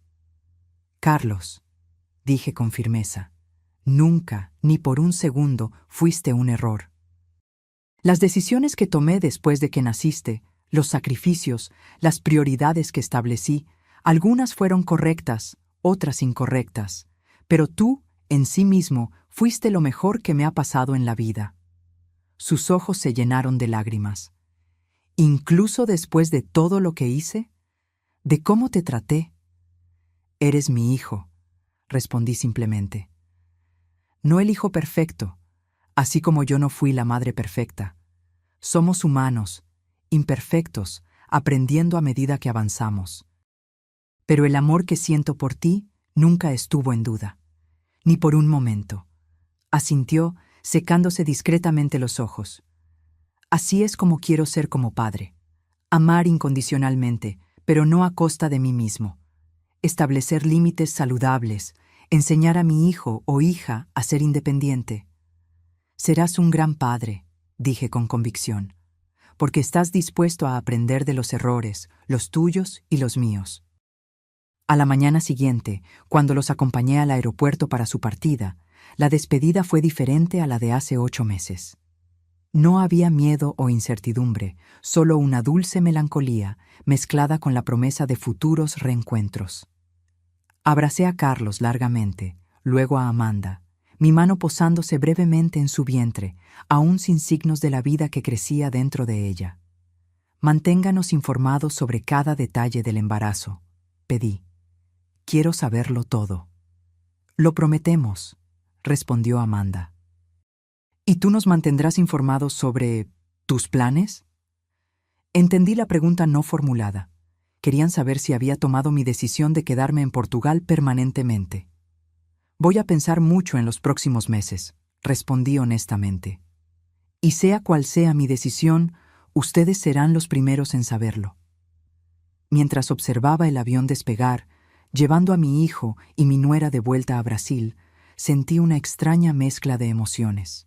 «Carlos», dije con firmeza, «nunca, ni por un segundo, fuiste un error. Las decisiones que tomé después de que naciste, los sacrificios, las prioridades que establecí, algunas fueron correctas, otras incorrectas, pero tú, en sí mismo, fuiste lo mejor que me ha pasado en la vida». Sus ojos se llenaron de lágrimas. «¿Incluso después de todo lo que hice? ¿De cómo te traté?». «Eres mi hijo», respondí simplemente. «No el hijo perfecto, así como yo no fui la madre perfecta. Somos humanos, imperfectos, aprendiendo a medida que avanzamos. Pero el amor que siento por ti nunca estuvo en duda, ni por un momento», asintió, secándose discretamente los ojos. Así es como quiero ser como padre. Amar incondicionalmente, pero no a costa de mí mismo. Establecer límites saludables, enseñar a mi hijo o hija a ser independiente. Serás un gran padre, dije con convicción, porque estás dispuesto a aprender de los errores, los tuyos y los míos. A la mañana siguiente, cuando los acompañé al aeropuerto para su partida, la despedida fue diferente a la de hace 8 meses. No había miedo o incertidumbre, solo una dulce melancolía mezclada con la promesa de futuros reencuentros. Abracé a Carlos largamente, luego a Amanda, mi mano posándose brevemente en su vientre, aún sin signos de la vida que crecía dentro de ella. Manténganos informados sobre cada detalle del embarazo, pedí. Quiero saberlo todo. Lo prometemos, respondió Amanda. ¿Y tú nos mantendrás informados sobre tus planes? Entendí la pregunta no formulada. Querían saber si había tomado mi decisión de quedarme en Portugal permanentemente. Voy a pensar mucho en los próximos meses, respondí honestamente. Y sea cual sea mi decisión, ustedes serán los primeros en saberlo. Mientras observaba el avión despegar, llevando a mi hijo y mi nuera de vuelta a Brasil, sentí una extraña mezcla de emociones.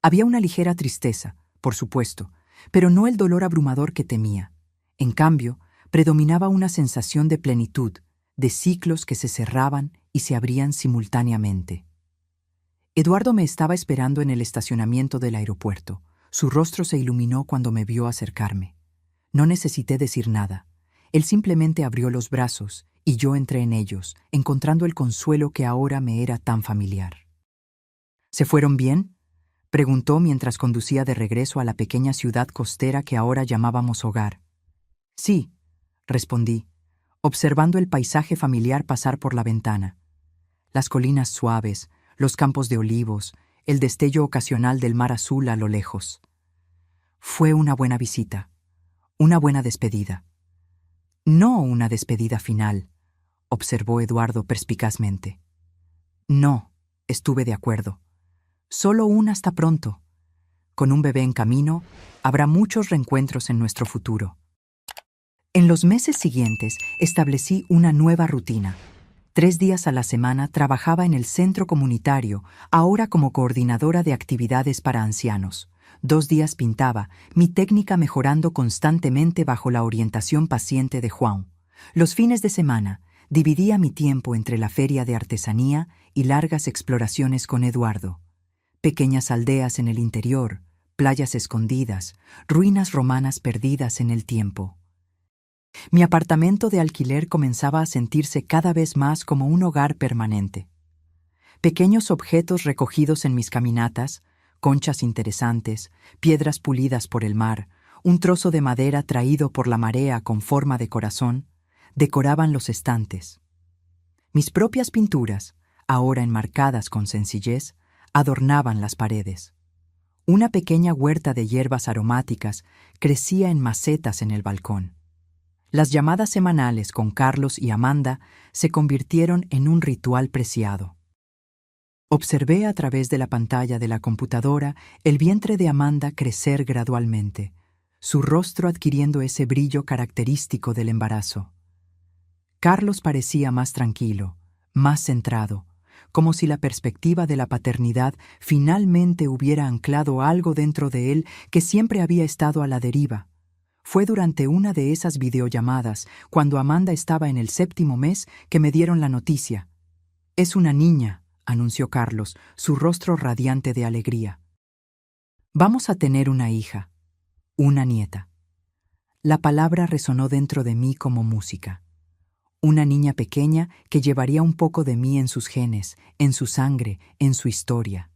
Había una ligera tristeza, por supuesto, pero no el dolor abrumador que temía. En cambio, predominaba una sensación de plenitud, de ciclos que se cerraban y se abrían simultáneamente. Eduardo me estaba esperando en el estacionamiento del aeropuerto. Su rostro se iluminó cuando me vio acercarme. No necesité decir nada. Él simplemente abrió los brazos y yo entré en ellos, encontrando el consuelo que ahora me era tan familiar. ¿Se fueron bien?, preguntó mientras conducía de regreso a la pequeña ciudad costera que ahora llamábamos hogar. Sí, respondí, observando el paisaje familiar pasar por la ventana. Las colinas suaves, los campos de olivos, el destello ocasional del mar azul a lo lejos. Fue una buena visita, una buena despedida. No una despedida final, observó Eduardo perspicazmente. No, estuve de acuerdo. Solo un hasta pronto. Con un bebé en camino, habrá muchos reencuentros en nuestro futuro. En los meses siguientes, establecí una nueva rutina. 3 días a la semana trabajaba en el centro comunitario, ahora como coordinadora de actividades para ancianos. 2 días pintaba, mi técnica mejorando constantemente bajo la orientación paciente de Juan. Los fines de semana, dividía mi tiempo entre la feria de artesanía y largas exploraciones con Eduardo. Pequeñas aldeas en el interior, playas escondidas, ruinas romanas perdidas en el tiempo. Mi apartamento de alquiler comenzaba a sentirse cada vez más como un hogar permanente. Pequeños objetos recogidos en mis caminatas, conchas interesantes, piedras pulidas por el mar, un trozo de madera traído por la marea con forma de corazón, decoraban los estantes. Mis propias pinturas, ahora enmarcadas con sencillez, adornaban las paredes. Una pequeña huerta de hierbas aromáticas crecía en macetas en el balcón. Las llamadas semanales con Carlos y Amanda se convirtieron en un ritual preciado. Observé a través de la pantalla de la computadora el vientre de Amanda crecer gradualmente, su rostro adquiriendo ese brillo característico del embarazo. Carlos parecía más tranquilo, más centrado, como si la perspectiva de la paternidad finalmente hubiera anclado algo dentro de él que siempre había estado a la deriva. Fue durante una de esas videollamadas, cuando Amanda estaba en el 7º mes, que me dieron la noticia. «Es una niña», anunció Carlos, su rostro radiante de alegría. «Vamos a tener una hija, una nieta». La palabra resonó dentro de mí como música. Una niña pequeña que llevaría un poco de mí en sus genes, en su sangre, en su historia.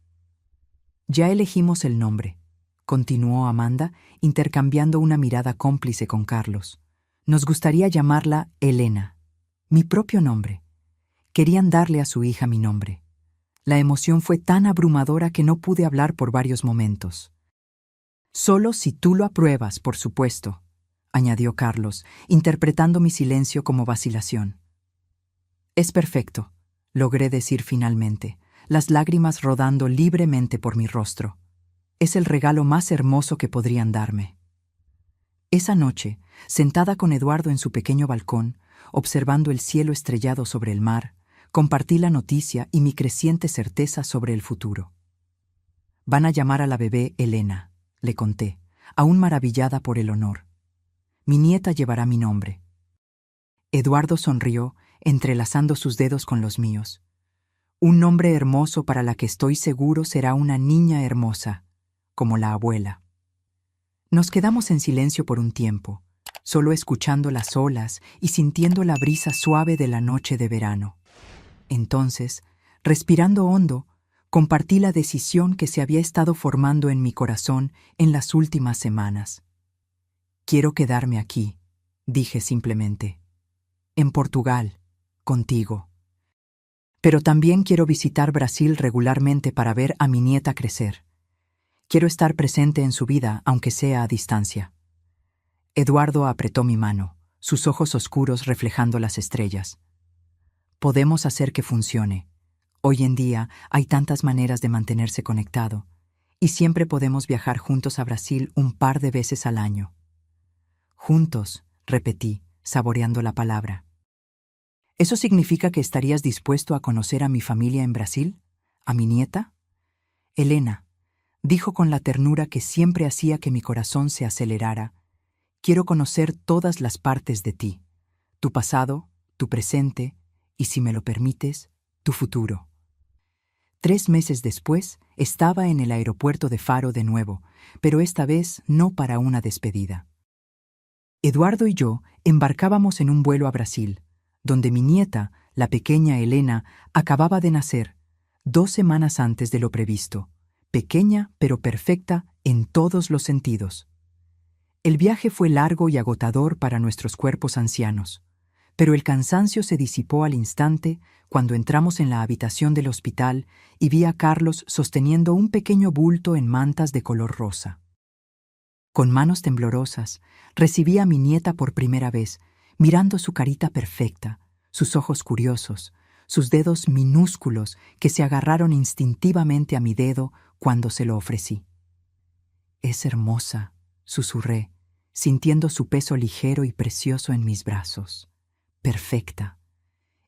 «Ya elegimos el nombre», continuó Amanda, intercambiando una mirada cómplice con Carlos. «Nos gustaría llamarla Elena, mi propio nombre». Querían darle a su hija mi nombre. La emoción fue tan abrumadora que no pude hablar por varios momentos. «Solo si tú lo apruebas, por supuesto», añadió Carlos, interpretando mi silencio como vacilación. «Es perfecto», logré decir finalmente, las lágrimas rodando libremente por mi rostro. Es el regalo más hermoso que podrían darme. Esa noche, sentada con Eduardo en su pequeño balcón, observando el cielo estrellado sobre el mar, compartí la noticia y mi creciente certeza sobre el futuro. Van a llamar a la bebé Elena, le conté, aún maravillada por el honor. Mi nieta llevará mi nombre. Eduardo sonrió, entrelazando sus dedos con los míos. Un nombre hermoso para la que estoy seguro será una niña hermosa, como la abuela. Nos quedamos en silencio por un tiempo, solo escuchando las olas y sintiendo la brisa suave de la noche de verano. Entonces, respirando hondo, compartí la decisión que se había estado formando en mi corazón en las últimas semanas. Quiero quedarme aquí, dije simplemente. En Portugal, contigo. Pero también quiero visitar Brasil regularmente para ver a mi nieta crecer. Quiero estar presente en su vida, aunque sea a distancia. Eduardo apretó mi mano, sus ojos oscuros reflejando las estrellas. Podemos hacer que funcione. Hoy en día hay tantas maneras de mantenerse conectado, y siempre podemos viajar juntos a Brasil un par de veces al año. Juntos, repetí, saboreando la palabra. ¿Eso significa que estarías dispuesto a conocer a mi familia en Brasil? ¿A mi nieta? Elena, dijo con la ternura que siempre hacía que mi corazón se acelerara, quiero conocer todas las partes de ti, tu pasado, tu presente y, si me lo permites, tu futuro. 3 meses después, estaba en el aeropuerto de Faro de nuevo, pero esta vez no para una despedida. Eduardo y yo embarcábamos en un vuelo a Brasil, donde mi nieta, la pequeña Elena, acababa de nacer, 2 semanas antes de lo previsto, pequeña pero perfecta en todos los sentidos. El viaje fue largo y agotador para nuestros cuerpos ancianos, pero el cansancio se disipó al instante cuando entramos en la habitación del hospital y vi a Carlos sosteniendo un pequeño bulto en mantas de color rosa. Con manos temblorosas, recibí a mi nieta por primera vez, mirando su carita perfecta, sus ojos curiosos, sus dedos minúsculos que se agarraron instintivamente a mi dedo cuando se lo ofrecí. Es hermosa, susurré, sintiendo su peso ligero y precioso en mis brazos. Perfecta.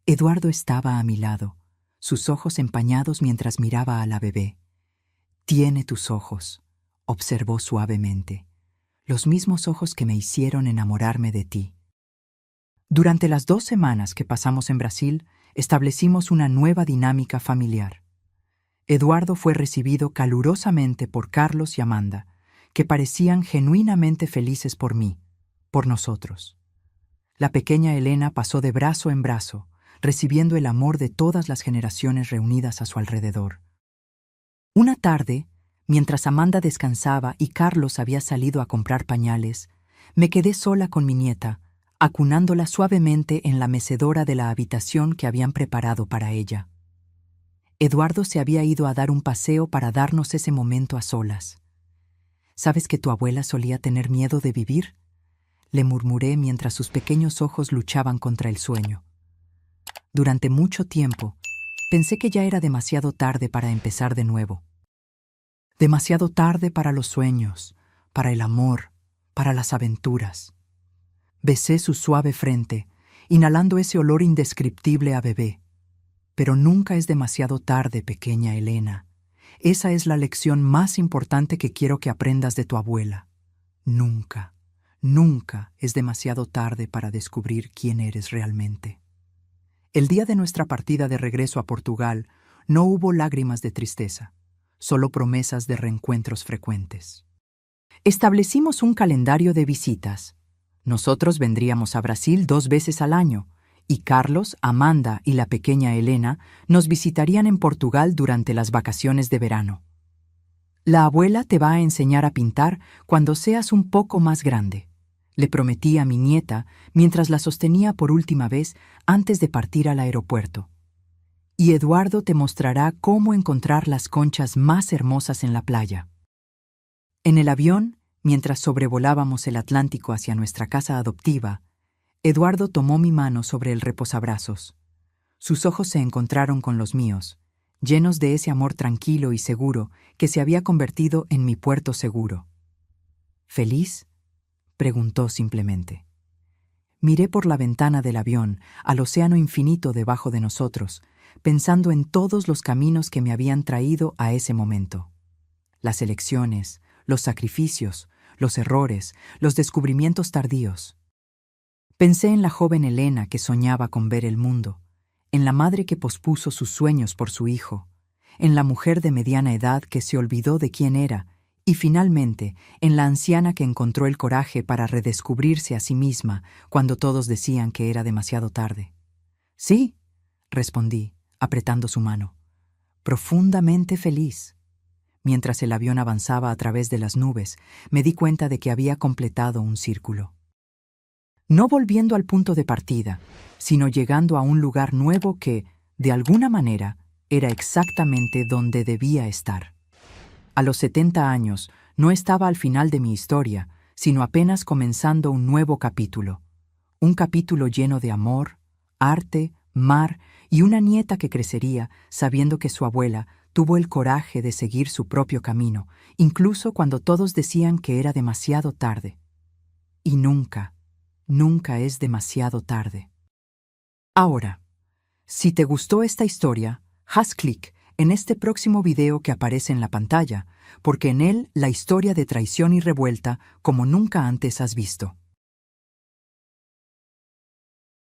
Eduardo estaba a mi lado, sus ojos empañados mientras miraba a la bebé. Tiene tus ojos, observó suavemente, los mismos ojos que me hicieron enamorarme de ti. Durante las 2 semanas que pasamos en Brasil, establecimos una nueva dinámica familiar. Eduardo fue recibido calurosamente por Carlos y Amanda, que parecían genuinamente felices por mí, por nosotros. La pequeña Elena pasó de brazo en brazo, recibiendo el amor de todas las generaciones reunidas a su alrededor. Una tarde, mientras Amanda descansaba y Carlos había salido a comprar pañales, me quedé sola con mi nieta, acunándola suavemente en la mecedora de la habitación que habían preparado para ella. Eduardo se había ido a dar un paseo para darnos ese momento a solas. ¿Sabes que tu abuela solía tener miedo de vivir?, le murmuré mientras sus pequeños ojos luchaban contra el sueño. Durante mucho tiempo, pensé que ya era demasiado tarde para empezar de nuevo. Demasiado tarde para los sueños, para el amor, para las aventuras. Besé su suave frente, inhalando ese olor indescriptible a bebé. Pero nunca es demasiado tarde, pequeña Elena. Esa es la lección más importante que quiero que aprendas de tu abuela. Nunca, nunca es demasiado tarde para descubrir quién eres realmente. El día de nuestra partida de regreso a Portugal no hubo lágrimas de tristeza, solo promesas de reencuentros frecuentes. Establecimos un calendario de visitas. Nosotros vendríamos a Brasil 2 veces al año, y Carlos, Amanda y la pequeña Elena nos visitarían en Portugal durante las vacaciones de verano. La abuela te va a enseñar a pintar cuando seas un poco más grande, le prometí a mi nieta mientras la sostenía por última vez antes de partir al aeropuerto. Y Eduardo te mostrará cómo encontrar las conchas más hermosas en la playa. En el avión, mientras sobrevolábamos el Atlántico hacia nuestra casa adoptiva, Eduardo tomó mi mano sobre el reposabrazos. Sus ojos se encontraron con los míos, llenos de ese amor tranquilo y seguro que se había convertido en mi puerto seguro. ¿Feliz?, preguntó simplemente. Miré por la ventana del avión al océano infinito debajo de nosotros, pensando en todos los caminos que me habían traído a ese momento. Las elecciones, los sacrificios, los errores, los descubrimientos tardíos. Pensé en la joven Elena que soñaba con ver el mundo, en la madre que pospuso sus sueños por su hijo, en la mujer de mediana edad que se olvidó de quién era, y finalmente en la anciana que encontró el coraje para redescubrirse a sí misma cuando todos decían que era demasiado tarde. Sí, respondí, apretando su mano, profundamente feliz. Mientras el avión avanzaba a través de las nubes, me di cuenta de que había completado un círculo. No volviendo al punto de partida, sino llegando a un lugar nuevo que, de alguna manera, era exactamente donde debía estar. A los 70 años, no estaba al final de mi historia, sino apenas comenzando un nuevo capítulo. Un capítulo lleno de amor, arte, mar y una nieta que crecería sabiendo que su abuela tuvo el coraje de seguir su propio camino, incluso cuando todos decían que era demasiado tarde. Y nunca, nunca es demasiado tarde. Ahora, si te gustó esta historia, haz clic en este próximo video que aparece en la pantalla, porque en él la historia de traición y revuelta como nunca antes has visto.